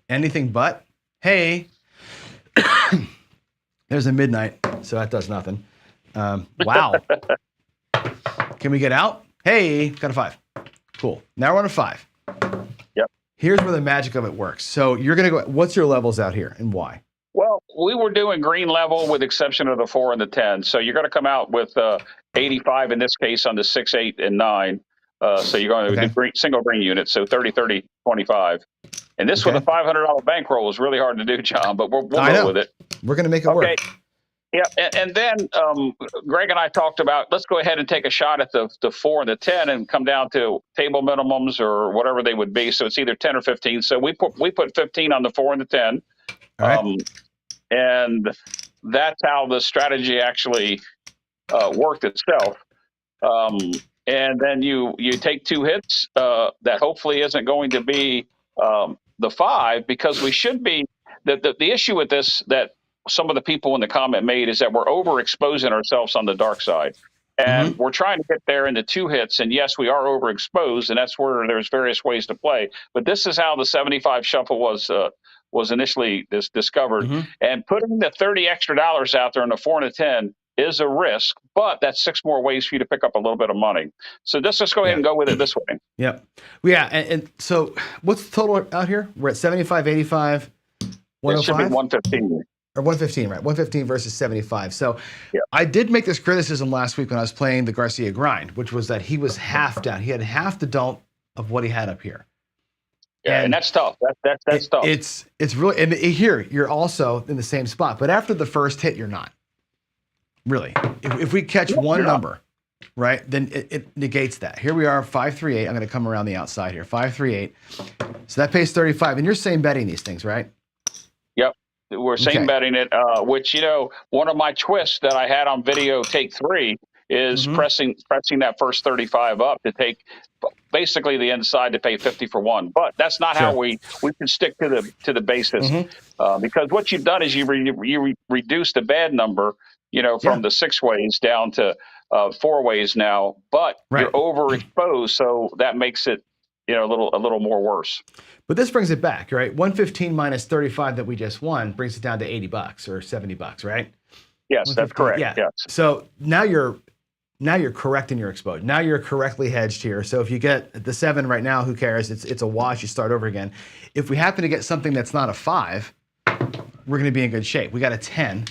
anything but? Hey. There's a midnight, so that does nothing. Wow. Can we get out? Hey, got a 5. Cool. Now we're on a 5. Yep. Here's where the magic of it works. So you're going to go, what's your levels out here and why? Well, we were doing green level with exception of the 4 and the 10. So you're going to come out with 85 in this case on the 6, 8, and 9. So you're going to do single green units. So 30, 30, 25. And this with a $500 bankroll is really hard to do, John, but we'll go with it. We're going to make it work. Yeah, and then Greg and I talked about, let's go ahead and take a shot at the 4 and the 10 and come down to table minimums or whatever they would be. So it's either 10 or 15. So we put 15 on the 4 and the 10. All right. And that's how the strategy actually worked itself. And then you take 2 hits that hopefully isn't going to be the 5, because we should be the issue with this that some of the people in the comment made is that we're overexposing ourselves on the dark side. And we're trying to get there in the 2 hits. And yes, we are overexposed, and that's where there's various ways to play. But this is how the 75 shuffle was initially discovered. And putting the $30 extra out there on the 4 and the 10 is a risk, but that's 6 more ways for you to pick up a little bit of money. So let's go ahead and go with it this way. Yep. Yeah. And so what's the total out here? We're at 75, 85, 105? It should be 115. Or 115, right? 115 versus 75. So I did make this criticism last week when I was playing the Garcia grind, which was that he was half down. He had half the dump of what he had up here. Yeah, and that's tough. That's tough. It's really, and here you're also in the same spot, but after the first hit, you're not. Really. If we catch one number, right, then it negates that. Here we are, 538. I'm going to come around the outside here. 538. So that pays 35. And you're same betting these things, right? Yep. We're same betting it, which, one of my twists that I had on video take 3 is pressing that first 35 up to take basically the inside to pay 50 for 1. But that's not how we can stick to the basis, because what you've done is you reduce the bad number, from the 6 ways down to 4 ways now. But you're overexposed, so that makes it a little more worse. But this brings it back, right? 115 minus 35 that we just won brings it down to $80 or $70, right? Yes, that's correct. Yeah. Yes. So now you're correct in your exposure. Now you're correctly hedged here. So if you get the 7 right now, who cares? It's a wash. You start over again. If we happen to get something that's not a 5, we're going to be in good shape. We got a 10.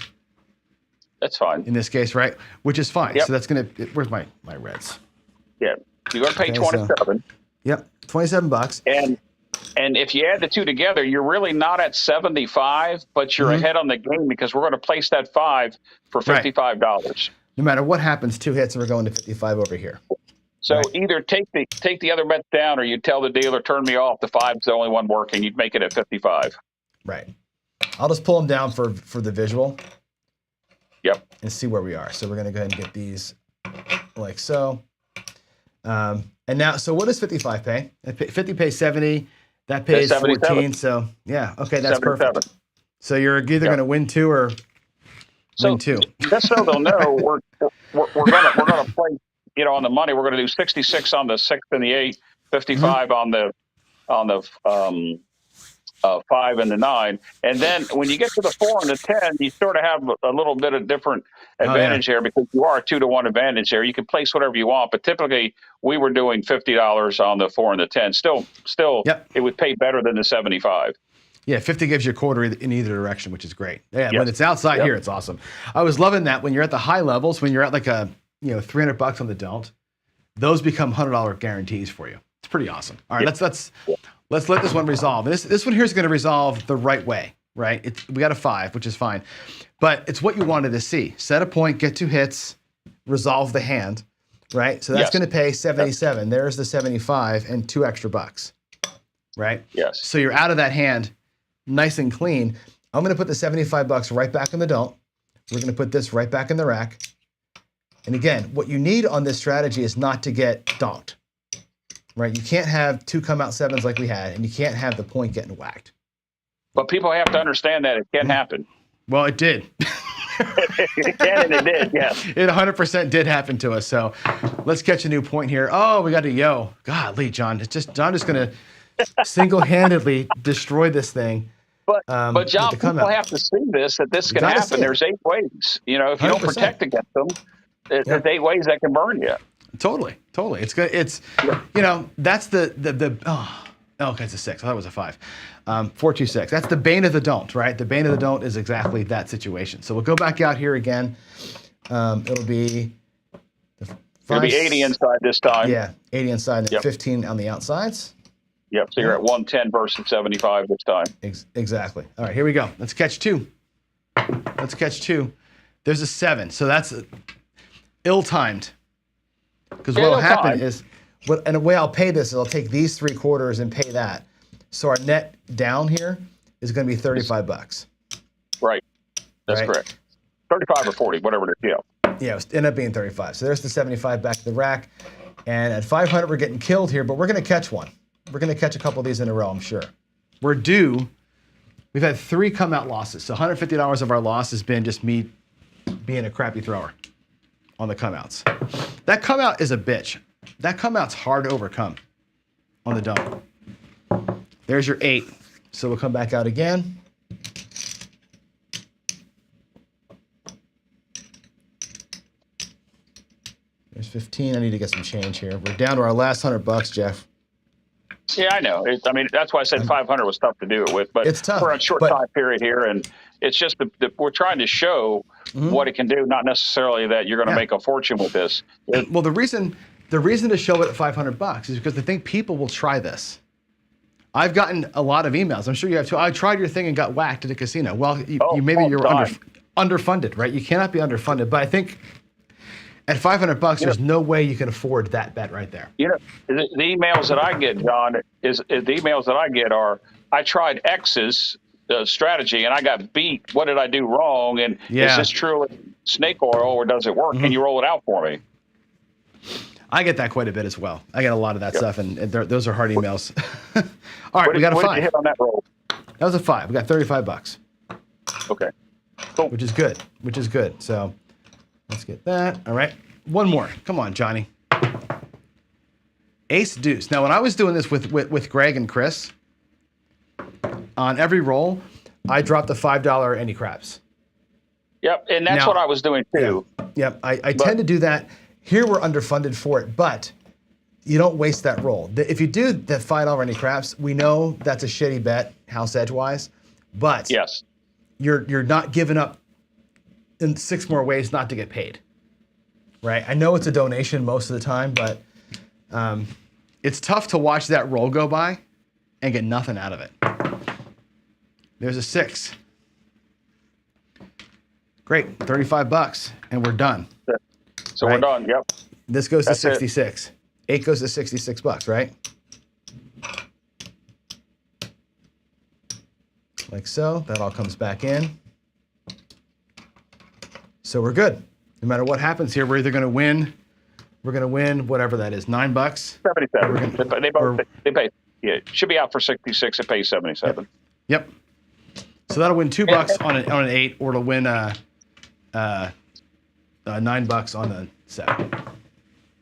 That's fine. In this case, right? Which is fine. Yep. So that's going to, where's my reds? Yeah. You're going to pay 27. So, yep. $27. And if you add the 2 together, you're really not at 75, but you're ahead on the game because we're going to place that 5 for $55. Right. No matter what happens, 2 hits and we're going to 55 over here. So either take the other bets down, or you tell the dealer, turn me off. The 5's the only one working. You'd make it at 55. Right. I'll just pull them down for the visual. Yep. And see where we are. So we're going to go ahead and get these like so. And now, so what does 55 pay? 50 pays 70. That pays 14. So yeah, okay, that's 77. Perfect. So you're either going to win 2 or win 2. Just so they'll know, we're gonna on the money, we're going to do 66 on the 6 and the 8, 55 on the 5 and the 9. And then when you get to the 4 and the 10, you sort of have a little bit of different advantage there, because you are a 2-to-1 advantage there. You can place whatever you want, but typically we were doing $50 on the 4 and the 10. Still, It would pay better than the 75. Yeah, 50 gives you a quarter in either direction, which is great. Yeah, when it's outside here, it's awesome. I was loving that when you're at the high levels, when you're at like $300 on the don't, those become $100 guarantees for you. It's pretty awesome. All right, let's let this one resolve. And this one here is going to resolve the right way, right? We got a 5, which is fine, but it's what you wanted to see. Set a point, get 2 hits, resolve the hand, right? So that's going to pay 77. There's the 75 and 2 extra bucks, right? Yes. So you're out of that hand nice and clean. I'm going to put the 75 bucks right back in the don't. We're going to put this right back in the rack. And again, what you need on this strategy is not to get donked, right? You can't have 2 come out 7s like we had, and you can't have the point getting whacked. But people have to understand that it can happen. Well, it did. It can and it did, yes. It 100% did happen to us. So let's catch a new point here. Oh, we got a yo. Golly, John. John just going to single-handedly destroy this thing. But John, people have to see that this can happen. There's 8 ways. If you 100%. Don't protect against them, there's 8 ways that can burn you. Totally. It's good. It's that's okay, it's a 6. I thought it was a 5. 426. That's the bane of the don't, right? The bane of the don't is exactly that situation. So we'll go back out here again. It'll be 80 inside this time. Yeah, 80 inside and 15 on the outsides. Yep, so you're at 110 versus 75 this time. Exactly. All right, here we go. Let's catch 2. There's a 7, so that's ill-timed. Because what will happen is, and the way I'll pay this is I'll take these 3 quarters and pay that. So our net down here is going to be 35 bucks. Right. That's correct. 35 or 40, whatever it is. Yeah, it ended up being 35. So there's the 75 back to the rack. And at 500, we're getting killed here, but we're going to catch one. We're going to catch a couple of these in a row, I'm sure. We're due. We've had 3 come out losses. So $150 of our loss has been just me being a crappy thrower on the come outs. That come out is a bitch. That come out's hard to overcome on the dump. There's your 8. So we'll come back out again. There's 15. I need to get some change here. We're down to our last $100, Jeff. Yeah, I know. That's why I said 500 was tough to do it with. But it's tough. We're on a short time period here, and it's just we're trying to show what it can do, not necessarily that you're going to make a fortune with this. Well, the reason to show it at $500 is because I think people will try this. I've gotten a lot of emails. I'm sure you have too. I tried your thing and got whacked at a casino. Well, you were underfunded, right? You cannot be underfunded. But I think at $500, there's no way you can afford that bet right there. The emails that I get, John, are I tried X's strategy and I got beat. What did I do wrong? And is this truly snake oil or does it work? Can you roll it out for me? I get that quite a bit as well. I get a lot of that stuff, and those are hard emails. All right, we got a 5. What did you hit on that roll? That was a 5. We got $35. Okay. Cool. Which is good. So let's get that. All right. One more. Come on, Johnny. Ace deuce. Now, when I was doing this with Greg and Chris, on every roll, I dropped the $5 any craps. Yep, and that's what I was doing too. Yep, I tend to do that. Here we're underfunded for it, but you don't waste that roll. If you do the $5 any craps, we know that's a shitty bet, house edge-wise, but you're not giving up in 6 more ways not to get paid, right? I know it's a donation most of the time, but it's tough to watch that roll go by and get nothing out of it. There's a 6. Great, $35, and we're done. So we're done. Yep. This goes to 66. 8 goes to $66, right? Like so. That all comes back in. So we're good. No matter what happens here, we're either going to win. We're going to win whatever that is, $9. 77. They pay. Yeah, it should be out for 66. It pays 77. Yep. So that'll win $2 on an 8, or it'll win $9 on the 7.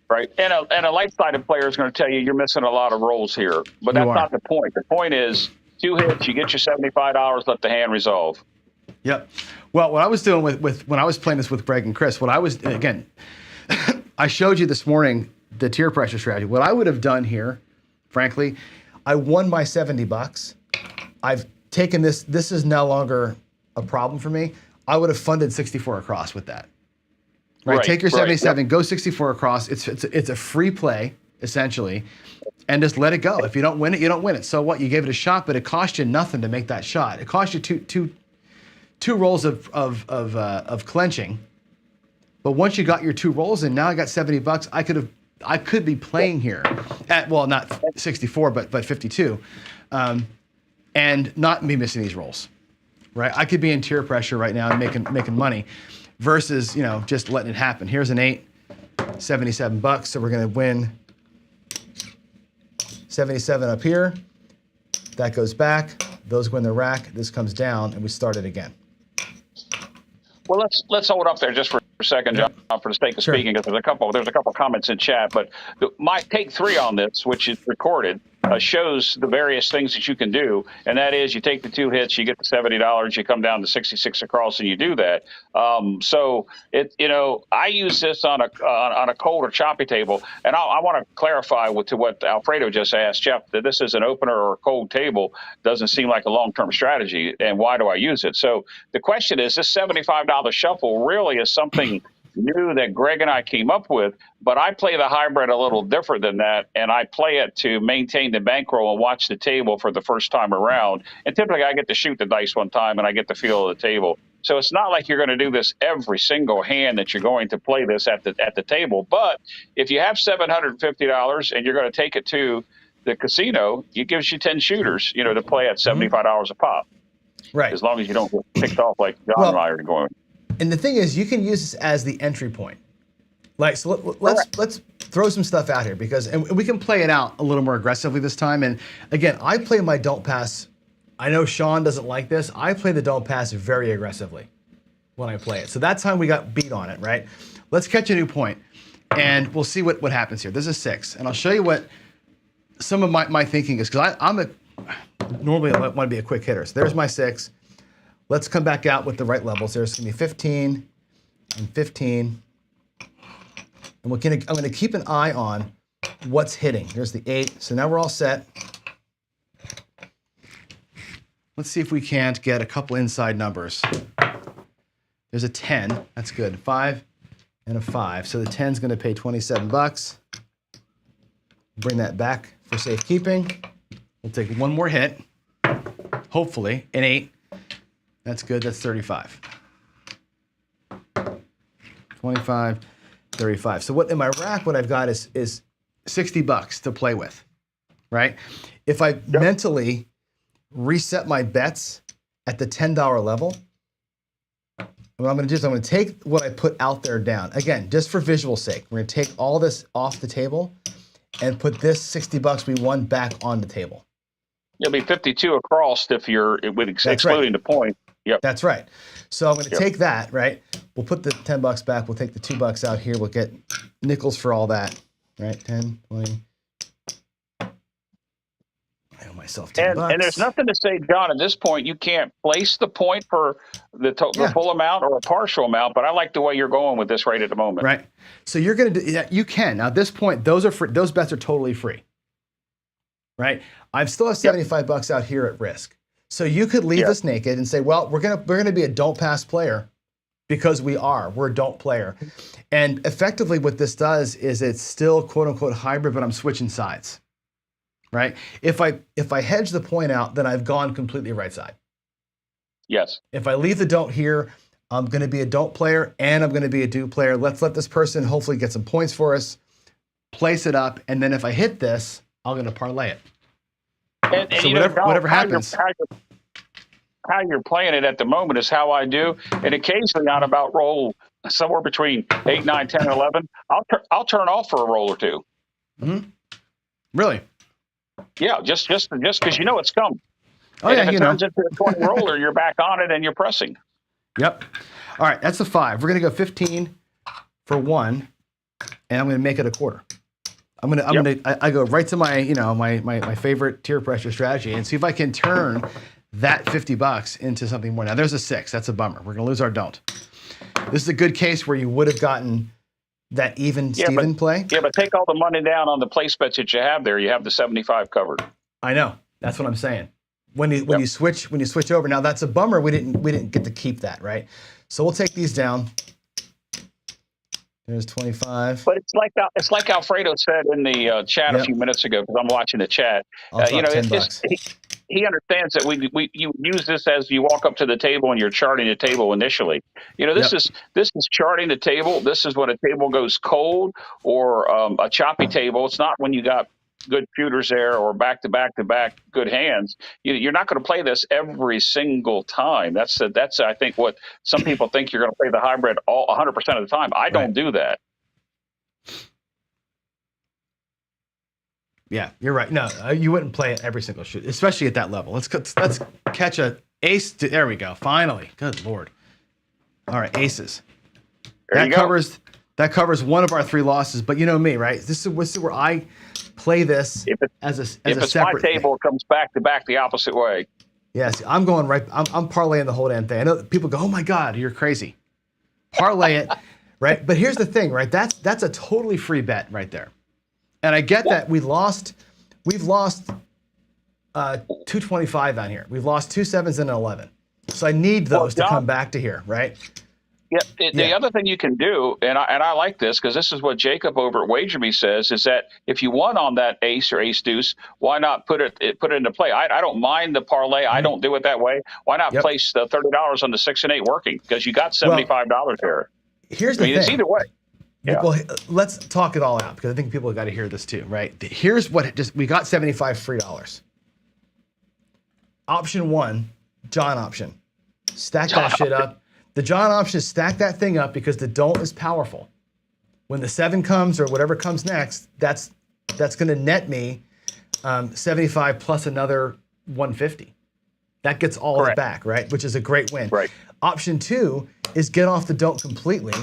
Right. And a light-sided player is going to tell you you're missing a lot of rolls here. But that's not the point. The point is 2 hits, you get your $75, let the hand resolve. Yep. Well, what I was doing with when I was playing this with Greg and Chris, again, I showed you this morning the tier pressure strategy. What I would have done here, frankly, I won my $70. I've taken this. This is no longer a problem for me. I would have funded 64 across with that. Right. Take your 77, go 64 across. It's a free play, essentially, and just let it go. If you don't win it, you don't win it. So what? You gave it a shot, but it cost you nothing to make that shot. It cost you two rolls of clenching. But once you got your 2 rolls in, now I got $70. I could be playing here at, well, not 64, but 52, and not be missing these rolls. Right. I could be in tier pressure right now and making money. Versus, just letting it happen. Here's an 8, $77. So we're going to win 77 up here. That goes back. Those go in the rack. This comes down, and we start it again. Well, let's hold up there just for a second, John, for the sake of speaking, because there's a couple comments in chat. But my take 3 on this, which is recorded, shows the various things that you can do, and that is you take the 2 hits, you get the $70, you come down to 66 across, and you do that. So I use this on a cold or choppy table, and I want to clarify to what Alfredo just asked Jeff, that this is an opener or a cold table doesn't seem like a long-term strategy, and why do I use it? So the question is, this $75 shuffle really is something new that Greg and I came up with, but I play the hybrid a little different than that, and I play it to maintain the bankroll and watch the table for the first time around. And typically I get to shoot the dice one time and I get the feel of the table. So it's not like you're going to do this every single hand that you're going to play this at the table. But if you have $750 and you're going to take it to the casino, it gives you 10 shooters, to play at $75 a pop. Right. As long as you don't get picked off like John and I are going. And the thing is, you can use this as the entry point. So let's throw some stuff out here and we can play it out a little more aggressively this time. And again, I play my don't pass. I know Sean doesn't like this. I play the don't pass very aggressively when I play it. So that time we got beat on it, right? Let's catch a new point, and we'll see what happens here. This is 6, and I'll show you what some of my thinking is, because normally I want to be a quick hitter. So there's my 6. Let's come back out with the right levels. There's going to be 15 and 15. And I'm going to keep an eye on what's hitting. There's the 8. So now we're all set. Let's see if we can't get a couple inside numbers. There's a 10. That's good. 5 and a 5. So the 10 is going to pay $27. Bring that back for safekeeping. We'll take one more hit. Hopefully, an 8. That's good. That's 35. 25, 35. So what in my rack, what I've got is $60 to play with, right? If I mentally reset my bets at the $10 level, what I'm going to do is I'm going to take what I put out there down. Again, just for visual sake, we're going to take all this off the table and put this $60 we won back on the table. It'll be 52 across if you're excluding the point. Yep. That's right. So I'm going to take that, right? We'll put the $10 back. We'll take the $2 out here. We'll get nickels for all that, right? 10, 20. I owe myself $10. And there's nothing to say, John, at this point, you can't place the point for the full amount or a partial amount, but I like the way you're going with this right at the moment. Right. So you're going to do that. You can. Now, at this point, those are free. Those bets are totally free, right? I still have $75 out here at risk. So you could leave us naked and say, well, we're gonna be a don't pass player because we're a don't player. And effectively what this does is it's still quote unquote hybrid, but I'm switching sides, right? If I hedge the point out, then I've gone completely right side. Yes. If I leave the don't here, I'm gonna be a don't player and I'm gonna be a do player. Let's let this person hopefully get some points for us, place it up, and then if I hit this, I'm gonna parlay it. And so whatever happens. How you're playing it at the moment is how I do. And occasionally on about roll somewhere between 8, 9, 10, 11, I'll turn off for a roll or two. Mm-hmm. Really? Yeah, just because it's coming. Oh, and yeah, if it turns into a 20 roller, you're back on it and you're pressing. Yep. All right, that's a 5. We're going to go 15 for 1. and I'm going to make it a quarter. I go right to my, my favorite tier pressure strategy and see if I can turn that $50 into something more. Now there's a 6. That's a bummer. We're going to lose our don't. This is a good case where you would have gotten that even Steven play. Yeah, but take all the money down on the place bets that you have there. You have the 75 covered. I know. That's what I'm saying. When you switch over, now that's a bummer. We didn't get to keep that, right? So we'll take these down. There's 25. But it's like Alfredo said in the chat a few minutes ago, because I'm watching the chat. $10. He understands that you use this as you walk up to the table and you're charting the table initially. This is charting the table. This is when a table goes cold or a choppy table. It's not when you got good shooters there or back to back good hands. You're not going to play this every single time. That's I think what some people think you're going to play the hybrid 100% of the time. I don't do that. Yeah, you're right. No, you wouldn't play it every single shoot, especially at that level. Let's catch a ace. There we go. Finally, good Lord. All right, aces. That covers one of our 3 losses. But you know me, right? This is where I play this as a separate. If it's my table, it comes back to back the opposite way. Yes, I'm going right. I'm parlaying the whole damn thing. I know people go, "Oh my God, you're crazy." Parlay it, right? But here's the thing, right? That's a totally free bet right there. And I get that we've lost 225 on here. We've lost 2 7s and an 11. So I need those to come back to here, right? Yeah. The other thing you can do, and I like this because this is what Jacob over at WagerMe says, is that if you won on that ace or ace deuce, why not put it into play? I don't mind the parlay. I don't do it that way. Why not place the $30 on the 6 and 8 working? Because you got $75 there. Here's the thing. It's either way. Yeah. Well, let's talk it all out because I think people have got to hear this too, right? Here's what we got: $75 free dollars. Option 1, John option. Stack that shit up. The John option, stack that thing up because the don't is powerful. When the 7 comes or whatever comes next, that's going to net me 75 plus another 150. That gets all of it back, right? Which is a great win. Right. Option 2 is get off the don't completely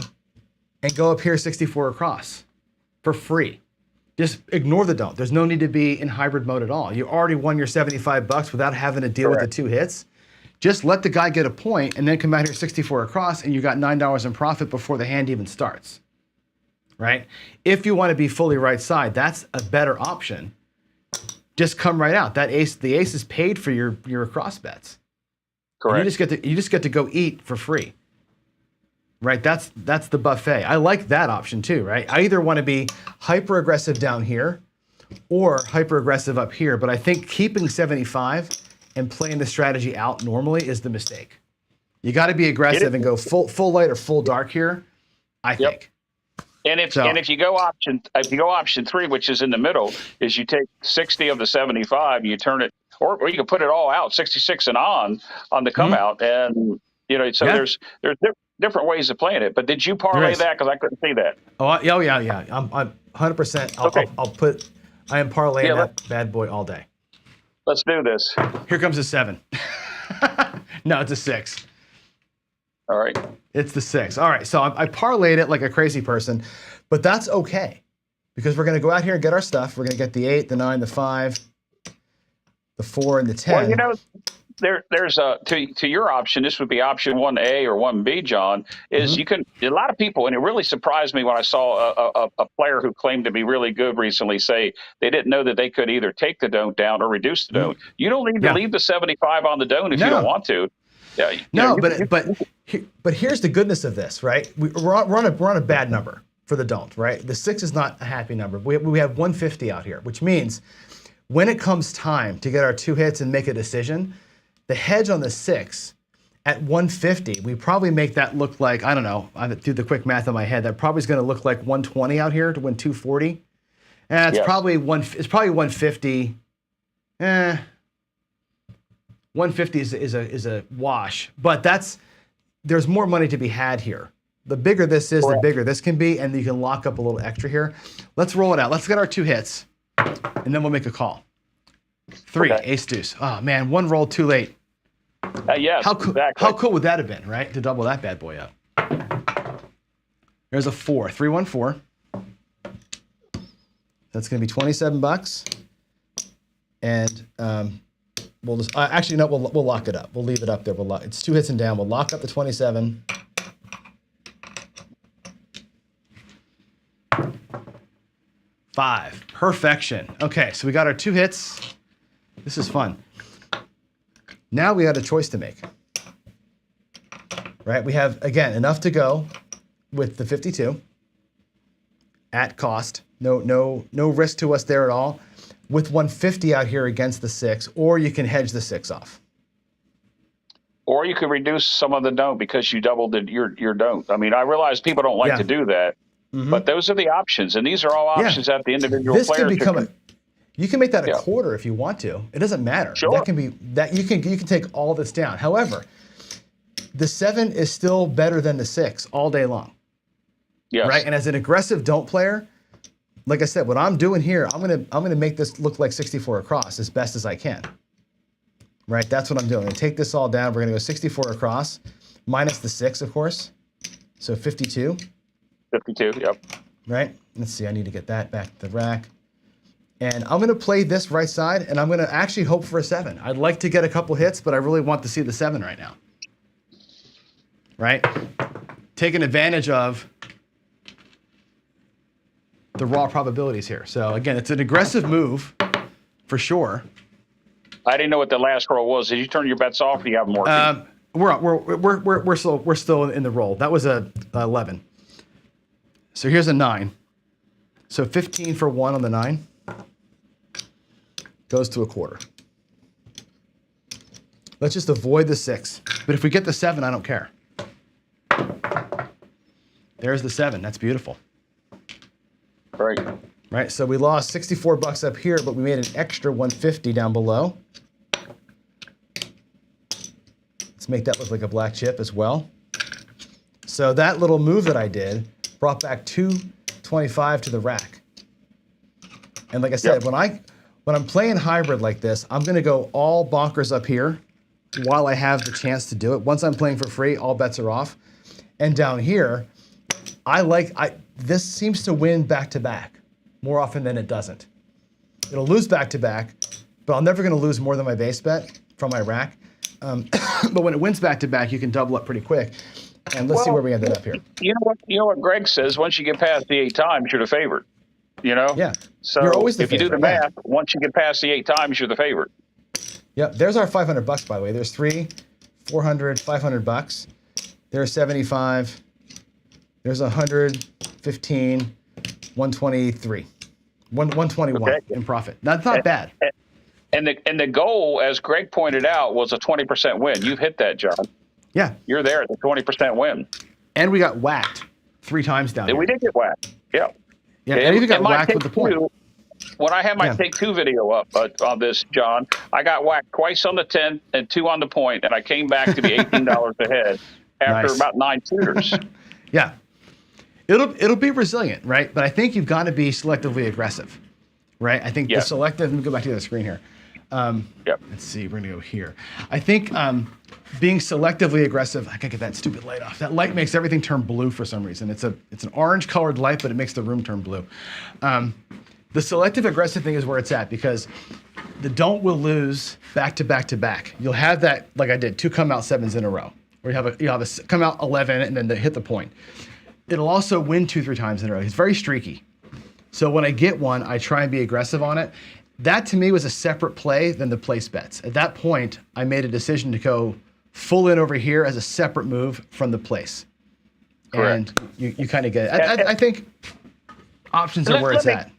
and go up here 64 across for free. Just ignore the don't. There's no need to be in hybrid mode at all. You already won your $75 without having to deal with the 2 hits. Just let the guy get a point and then come out here 64 across and you got $9 in profit before the hand even starts, right? If you want to be fully right side, that's a better option. Just come right out. The ace is paid for your cross bets. Correct. You just get to go eat for free. Right, that's the buffet. I like that option too, right? I either want to be hyper aggressive down here or hyper aggressive up here, but I think keeping 75 and playing the strategy out normally is the mistake. You got to be aggressive and go full light or full dark here, I think. And if you go option 3, which is in the middle, is you take 60 of the 75, you turn it, or you can put it all out, 66 and on the come out, and there's different ways of playing it. But did you parlay that? Because I couldn't see that. Oh yeah. I'm 100%. I am parlaying that bad boy all day. Let's do this. Here comes a 7. No, it's a 6. All right. It's the 6. All right. So I parlayed it like a crazy person, but that's okay because we're going to go out here and get our stuff. We're going to get the 8, the 9, the 5, the 4, and the 10. Well, there's to your option. This would be option 1A or 1B, John. Is you can a lot of people, and it really surprised me when I saw a player who claimed to be really good recently say they didn't know that they could either take the don't down or reduce the don't. You don't need to leave the 75 on the don't if you don't want to. Yeah, but here's the goodness of this, right? We're on a bad number for the don't, right? The 6 is not a happy number. We have 150 out here, which means when it comes time to get our 2 hits and make a decision, the hedge on the 6 at 150, we probably make that look like, I don't know, I do the quick math in my head, that probably is going to look like 120 out here to win 240. It's probably 150. 150 is a wash, but there's more money to be had here. The bigger this is, the bigger this can be, and you can lock up a little extra here. Let's roll it out. Let's get our 2 hits, and then we'll make a call. 3, ace deuce. Oh man, 1 roll too late. Yes, exactly. How cool would that have been, right? To double that bad boy up. There's a 4, 3, 1, 4. That's going to be $27. And we'll just actually no, we'll lock it up. We'll leave it up there. It's 2 hits and down. We'll lock up the 27. $5. Perfection. Okay, so we got our 2 hits. This is fun. Now we had a choice to make. Right? We have, again, enough to go with the 52 at cost. No risk to us there at all. With 150 out here against the 6, or you can hedge the 6 off. Or you could reduce some of the don't because you doubled your don't. I mean, I realize people don't like to do that, but those are the options, and these are all options that the individual this player can become you can make that a quarter if you want to. It doesn't matter. Sure. That can be that you can take all this down. However, the 7 is still better than the 6 all day long. Yes. Right? And as an aggressive don't player, like I said, what I'm doing here, I'm gonna make this look like 64 across as best as I can. Right? That's what I'm doing. I'm gonna take this all down. We're gonna go 64 across, minus the 6, of course. So 52. 52, yep. Right? Let's see, I need to get that back to the rack. And I'm gonna play this right side, and I'm gonna actually hope for a 7. I'd like to get a couple hits, but I really want to see the 7 right now. Right? Taking advantage of the raw probabilities here. So again, it's an aggressive move for sure. I didn't know what the last roll was. Did you turn your bets off? Or do you have more? We're still in the roll. That was a 11. So here's a 9. So 15 for 1 on the 9 goes to a quarter. Let's just avoid the 6. But if we get the 7, I don't care. There's the 7. That's beautiful. Right. Right. So we lost $64 up here, but we made an extra 150 down below. Let's make that look like a black chip as well. So that little move that I did brought back 225 to the rack. And like I said, when I'm playing hybrid like this, I'm going to go all bonkers up here while I have the chance to do it. Once I'm playing for free, all bets are off. And down here, this seems to win back-to-back more often than it doesn't. It'll lose back-to-back, but I'm never going to lose more than my base bet from my rack. But when it wins back-to-back, you can double up pretty quick. And let's see where we ended up here. You know what Greg says? Once you get past the 8 times, you're the favorite. You know? Yeah. So you're always the if you do the math, once you get past the 8 times, you're the favorite. Yep. There's our $500, by the way. There's 3, 400, $500. There's 75. There's 115, 123, 121 in profit. That's not bad. And the goal, as Greg pointed out, was a 20% win. You've hit that, John. Yeah. You're there at the 20% win. And we got whacked 3 times down here. We did get whacked. Yeah. Yeah. And even got whacked with the point. When I had my take 2 video up on this, John, I got whacked twice on the 10 and 2 on the point, and I came back to be $18 ahead after about 9 suitors. Yeah. It'll be resilient, right? But I think you've got to be selectively aggressive, right? I think the selective. Let me go back to the other screen here. Let's see. We're gonna go here. I think being selectively aggressive. I gotta get that stupid light off. That light makes everything turn blue for some reason. It's an orange colored light, but it makes the room turn blue. The selective aggressive thing is where it's at because the don't will lose back to back to back. You'll have that like I did 2 come out 7s in a row, where you have a come out 11 and then hit the point. It'll also win 2-3 times in a row. It's very streaky. So when I get one, I try and be aggressive on it. That to me was a separate play than the place bets. At that point, I made a decision to go full in over here as a separate move from the place. Correct. And you kind of get it. I think options are where it's at.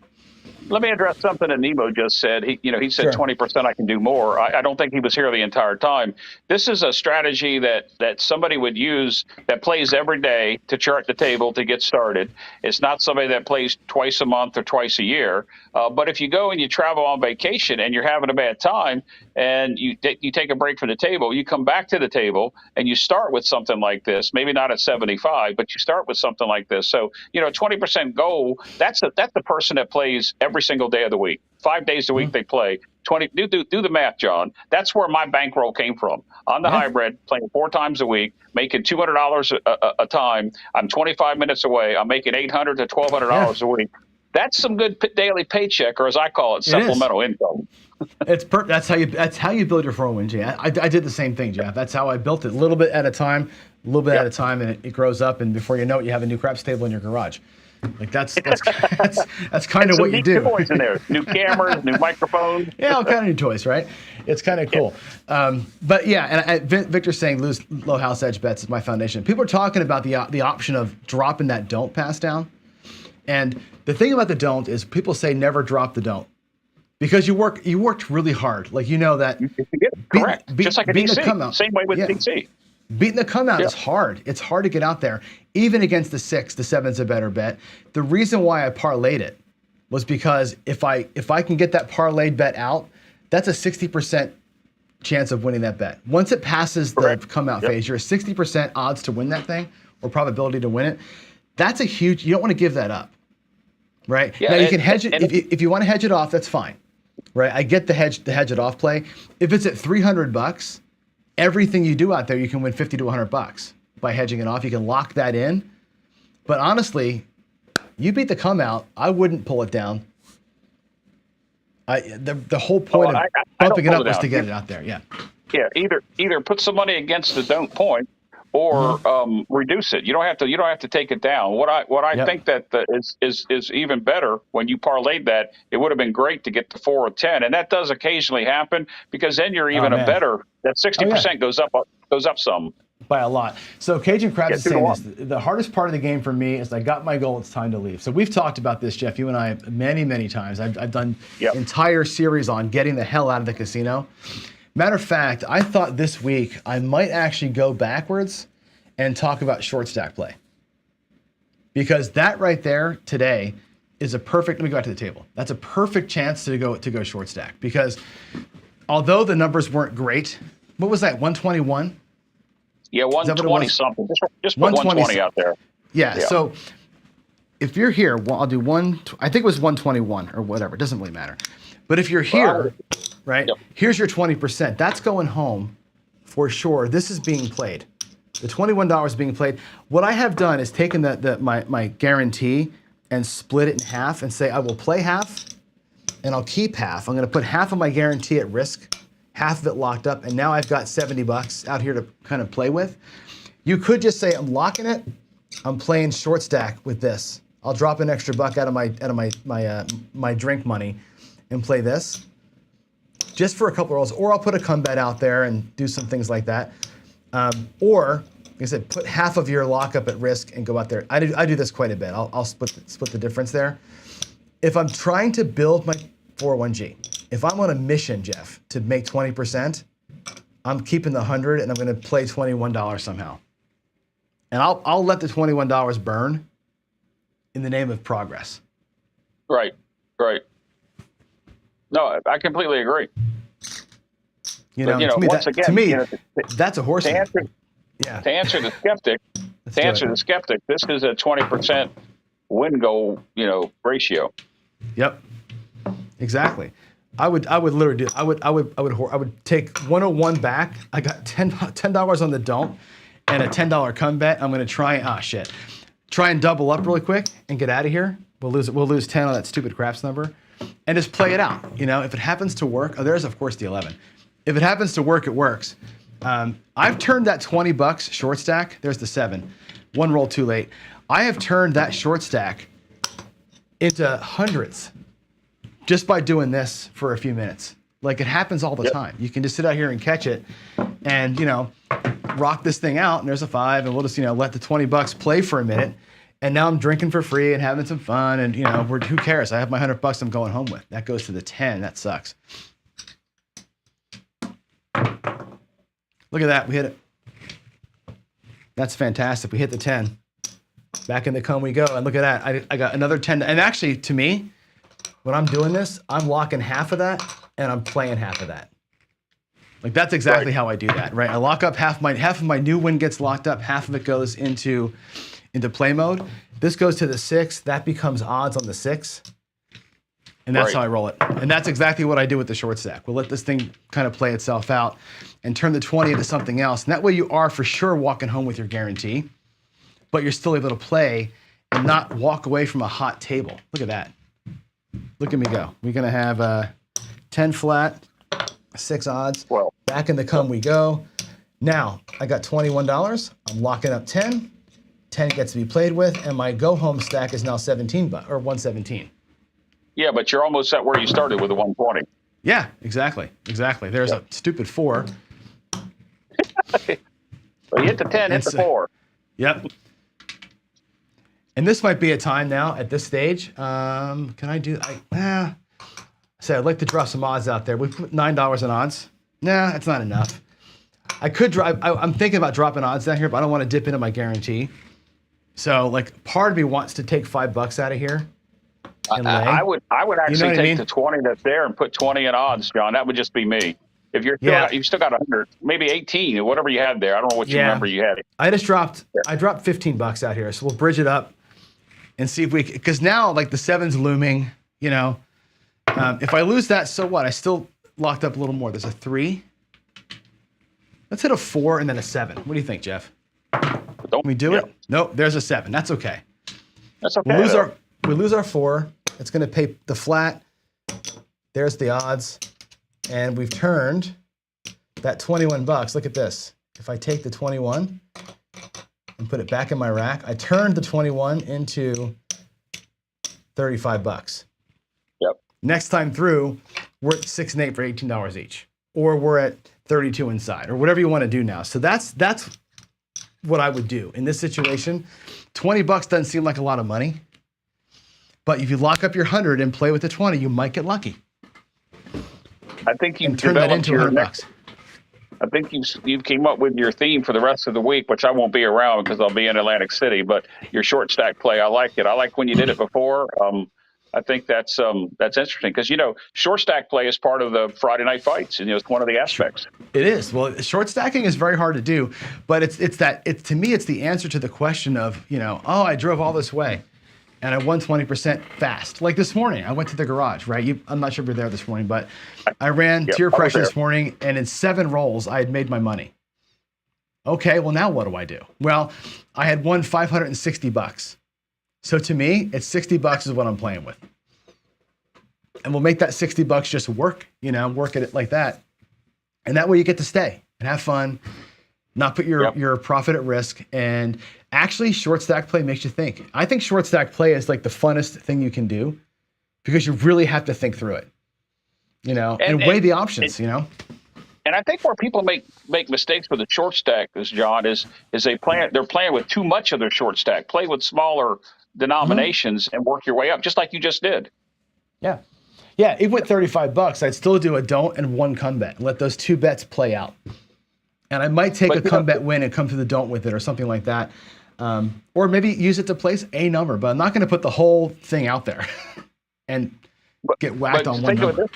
Let me address something that Nemo just said. He said 20% I can do more. I don't think he was here the entire time. This is a strategy that somebody would use that plays every day to chart the table to get started. It's not somebody that plays twice a month or twice a year. But if you go and you travel on vacation and you're having a bad time and you take a break from the table, you come back to the table and you start with something like this. Maybe not at 75, but you start with something like this. So 20% goal. That's the person that plays every single day of the week. 5 days a week they play. 20. Do the math, John. That's where my bankroll came from. On the hybrid, playing 4 times a week, making $200 a time. I'm 25 minutes away. I'm making $800 to $1,200 a week. that's some good daily paycheck, or as I call it, supplemental income. That's how you build your 401k. I did the same thing, Jeff. That's how I built it, a little bit at a time, at a time, and it grows up, and before you know it, you have a new craps table in your garage. Like that's kind of what you do. Toys in there, new cameras, new microphones. Yeah, all kind of new toys, right? It's kind of cool. But yeah, and Victor's saying lose low house edge bets is my foundation. People are talking about the option of dropping that don't pass down, and the thing about the don't is people say never drop the don't. Because you worked really hard, like that. Correct. Just like a DC. Same way with DC. Beating the come out is hard. It's hard to get out there, even against the 6. The 7's a better bet. The reason why I parlayed it was because if I can get that parlayed bet out, that's a 60% chance of winning that bet. Once it passes the come out phase, you're a 60% odds to win that thing, or probability to win it. That's a huge. You don't want to give that up, right? Yeah, now you can hedge it if you want to hedge it off. That's fine. Right, I get the hedge it off play. If it's at $300, everything you do out there, you can win $50 to $100 by hedging it off. You can lock that in. But honestly, you beat the come out. I wouldn't pull it down. The whole point of bumping it up was to get it out there. Yeah. Yeah. Either put some money against the don't point, or reduce it. You don't have to take it down. What I think that is even better when you parlayed that, it would have been great to get the 4 or 10, and that does occasionally happen, because then you're even a better. That 60% goes up some. By a lot. So Cajun Crabs is saying this. The hardest part of the game for me is I got my goal. It's time to leave. So we've talked about this, Jeff. You and I many, many times. I've done entire series on getting the hell out of the casino. Matter of fact, I thought this week I might actually go backwards and talk about short stack play. Because that right there today is a perfect, let me go back to the table. That's a perfect chance to go short stack. Because although the numbers weren't great, what was that, 121? Yeah, 120 something. Just put 120 out there. Yeah, so if you're here, well, I'll do I think it was 121 or whatever. It doesn't really matter. But if you're here, right, here's your 20%. That's going home for sure. This is being played. The $21 is being played. What I have done is taken my guarantee and split it in half and say I will play half and I'll keep half. I'm going to put half of my guarantee at risk, half of it locked up, and now I've got $70 out here to kind of play with. You could just say I'm locking it. I'm playing short stack with this. I'll drop an extra buck out of my drink money and play this just for a couple of rolls, or I'll put a come bet out there and do some things like that. Or, like I said, put half of your lockup at risk and go out there. I do this quite a bit. I'll split the difference there. If I'm trying to build my 401g, if I'm on a mission, Jeff, to make 20%, I'm keeping the 100 and I'm going to play $21 somehow. And I'll let the $21 burn in the name of progress. Right. No, I completely agree. To me, that's a horse. To answer the skeptic, this is a 20% win goal, ratio. Yep, exactly. I would literally do. I would take 101 back. I got $10 on the don't and a $10 come bet. I'm gonna try and double up really quick and get out of here. We'll lose 10 on that stupid craps number, and just play it out. If it happens to work, there's of course the 11. If it happens to work, it works. I've turned that $20 short stack. There's the 7. One roll too late. I have turned that short stack into hundreds just by doing this for a few minutes. Like, it happens all the time. You can just sit out here and catch it and, rock this thing out, and there's a 5, and we'll just, let the $20 play for a minute. And now I'm drinking for free and having some fun, and, who cares? I have my $100 I'm going home with. That goes to the 10. That sucks. Look at that. We hit it. That's fantastic. We hit the 10. Back in the come we go. And look at that. I got another 10. And actually, to me, when I'm doing this, I'm locking half of that and I'm playing half of that. Like, that's exactly how I do that, right? I lock up half of my new win gets locked up. Half of it goes into play mode. This goes to the 6. That becomes odds on the 6. And that's how I roll it. And that's exactly what I do with the short stack. We'll let this thing kind of play itself out and turn the 20 into something else. And that way you are for sure walking home with your guarantee, but you're still able to play and not walk away from a hot table. Look at that. Look at me go. We're going to have 10 flat, 6 odds. Well, back in the come we go. Now, I got $21. I'm locking up 10. 10 gets to be played with, and my go-home stack is now 17 or 117. Yeah, but you're almost at where you started with the 120. Yeah, exactly. There's a stupid 4. So you hit the 10, hit the 4. Yep. And this might be a time now at this stage. Can I do? I'd like to drop some odds out there. We put $9 in odds. Nah, that's not enough. I could drop. I'm thinking about dropping odds down here, but I don't want to dip into my guarantee. So, like, part of me wants to take $5 out of here. And lay. I would actually take the 20 that's there and put 20 in odds, John. That would just be me. If you've still got 100, maybe 18 or whatever you had there. I don't know what you remember you had. I dropped $15 out here, so we'll bridge it up and see if because now like the 7's looming. You know, if I lose that, so what? I still locked up a little more. There's a 3. Let's hit a 4 and then a 7. What do you think, Jeff? Can we do it? Nope. There's a 7. That's okay. That's okay. We lose our 4. It's going to pay the flat. There's the odds. And we've turned that $21. Look at this. If I take the 21 and put it back in my rack, I turned the 21 into $35. Yep. Next time through, we're at 6 and 8 for $18 each. Or we're at 32 inside, or whatever you want to do now. So that's what I would do in this situation. $20 doesn't seem like a lot of money. But if you lock up your 100 and play with the 20, you might get lucky. I think you've turn that into $100. I think you've came up with your theme for the rest of the week, which I won't be around because I'll be in Atlantic City. But your short stack play, I like it. I like when you did it before. I think that's interesting because short stack play is part of the Friday night fights, and it's one of the aspects. It is. Well, short stacking is very hard to do, but to me it's the answer to the question of I drove all this way. And I won 20% fast. Like this morning, I went to the garage, right? I'm not sure if you're there this morning, but I ran tier pressure this morning, and in 7 rolls, I had made my money. Okay, well, now what do I do? Well, I had won $560. So to me, it's $60 is what I'm playing with. And we'll make that $60 just work, work at it like that. And that way you get to stay and have fun, not put your profit at risk. And actually, short stack play makes you think. I think short stack play is like the funnest thing you can do because you really have to think through it, and weigh the options, And I think where people make mistakes with the short stack, John, is they're playing with too much of their short stack. Play with smaller denominations and work your way up, just like you just did. Yeah. Yeah, even with $35, I'd still do a don't and 1 come bet and let those 2 bets play out. And I might take a come bet win and come to the don't with it or something like that. Or maybe use it to place a number, but I'm not going to put the whole thing out there and get whacked on one number.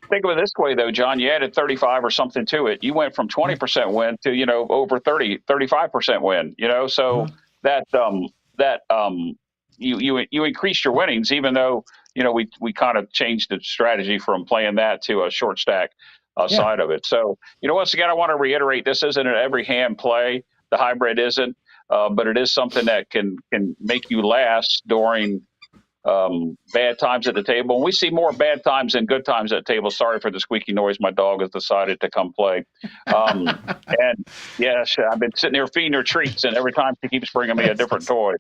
Think of it this way, though, John. You added 35 or something to it. You went from 20% win to over 35% win. So you increased your winnings, even though we kind of changed the strategy from playing that to a short stack side of it. So once again, I want to reiterate: this isn't an every hand play. The hybrid isn't, but it is something that can make you last during bad times at the table. And we see more bad times than good times at the table. Sorry for the squeaky noise. My dog has decided to come play. And yes, I've been sitting here feeding her treats, and every time she keeps bringing me a different toy.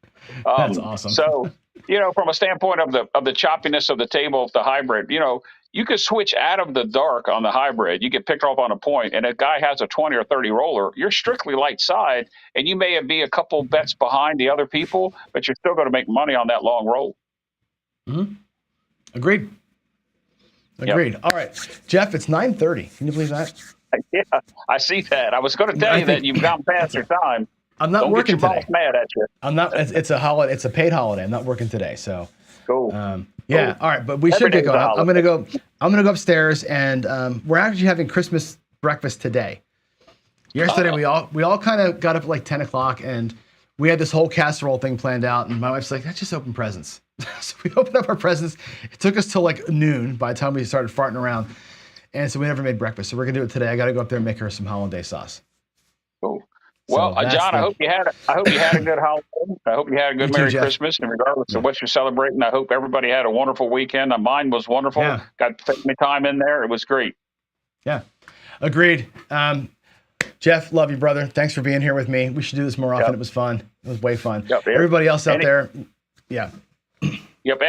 That's awesome. So, from a standpoint of the choppiness of the table of the hybrid, you could switch out of the dark on the hybrid. You get picked up on a point, and a guy has a 20 or 30 roller. You're strictly light side, and you may be a couple bets behind the other people, but you're still going to make money on that long roll. Mm-hmm. Agreed. Yep. All right, Jeff, it's 9:30. Can you believe that? Yeah, I see that. I was going to tell you that you've gone past your time. I'm not working today. Don't get your boss mad at you. I'm not. It's a holiday. It's a paid holiday. I'm not working today. So. Cool. Yeah. All right, but we should get going. I'm gonna go upstairs, and we're actually having Christmas breakfast today. Yesterday, we all kind of got up at like 10 o'clock, and we had this whole casserole thing planned out. And my wife's like, "Let's just open presents." So we opened up our presents. It took us till like noon by the time we started farting around, and so we never made breakfast. So we're gonna do it today. I got to go up there and make her some hollandaise sauce. Cool. Well, John, I hope you had a good holiday. I hope you had a good Merry Christmas. And regardless of what you're celebrating, I hope everybody had a wonderful weekend. Mine was wonderful. Yeah. Got family time in there. It was great. Yeah, agreed. Jeff, love you, brother. Thanks for being here with me. We should do this more often. It was fun. It was way fun. Everybody else out there, yeah. Yep.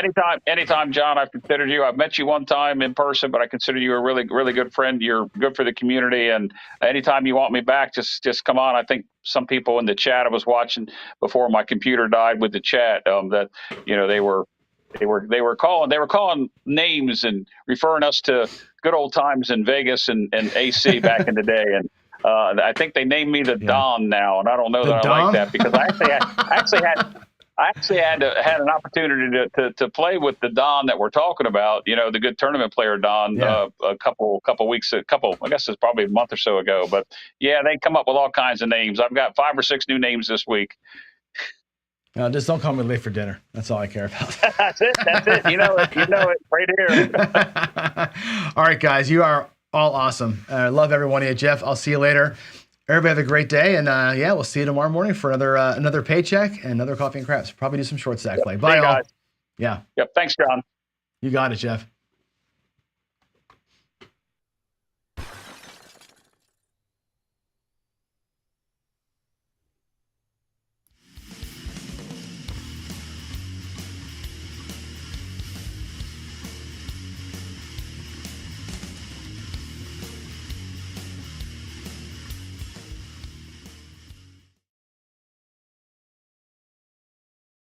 Anytime, John, I've considered you. I've met you one time in person, but I consider you a really, really good friend. You're good for the community. And anytime you want me back, just come on. I think some people in the chat I was watching before my computer died with the chat, that, they were calling names and referring us to good old times in Vegas and AC back in the day. And I think they named me the Don now. And I don't know that I like that, because I actually had an opportunity to play with the Don that we're talking about, the good tournament player Don, a couple weeks, I guess it's probably a month or so ago. But yeah, they come up with all kinds of names. I've got 5 or 6 new names this week. No, just don't call me late for dinner. That's all I care about. That's it. You know it right here. All right, guys, you are all awesome. I love every one of you. Jeff, I'll see you later. Everybody have a great day, and we'll see you tomorrow morning for another paycheck and another coffee and crafts. Probably do some short stack play. Bye, all. Guys. Yeah. Yep. Thanks, John. You got it, Jeff.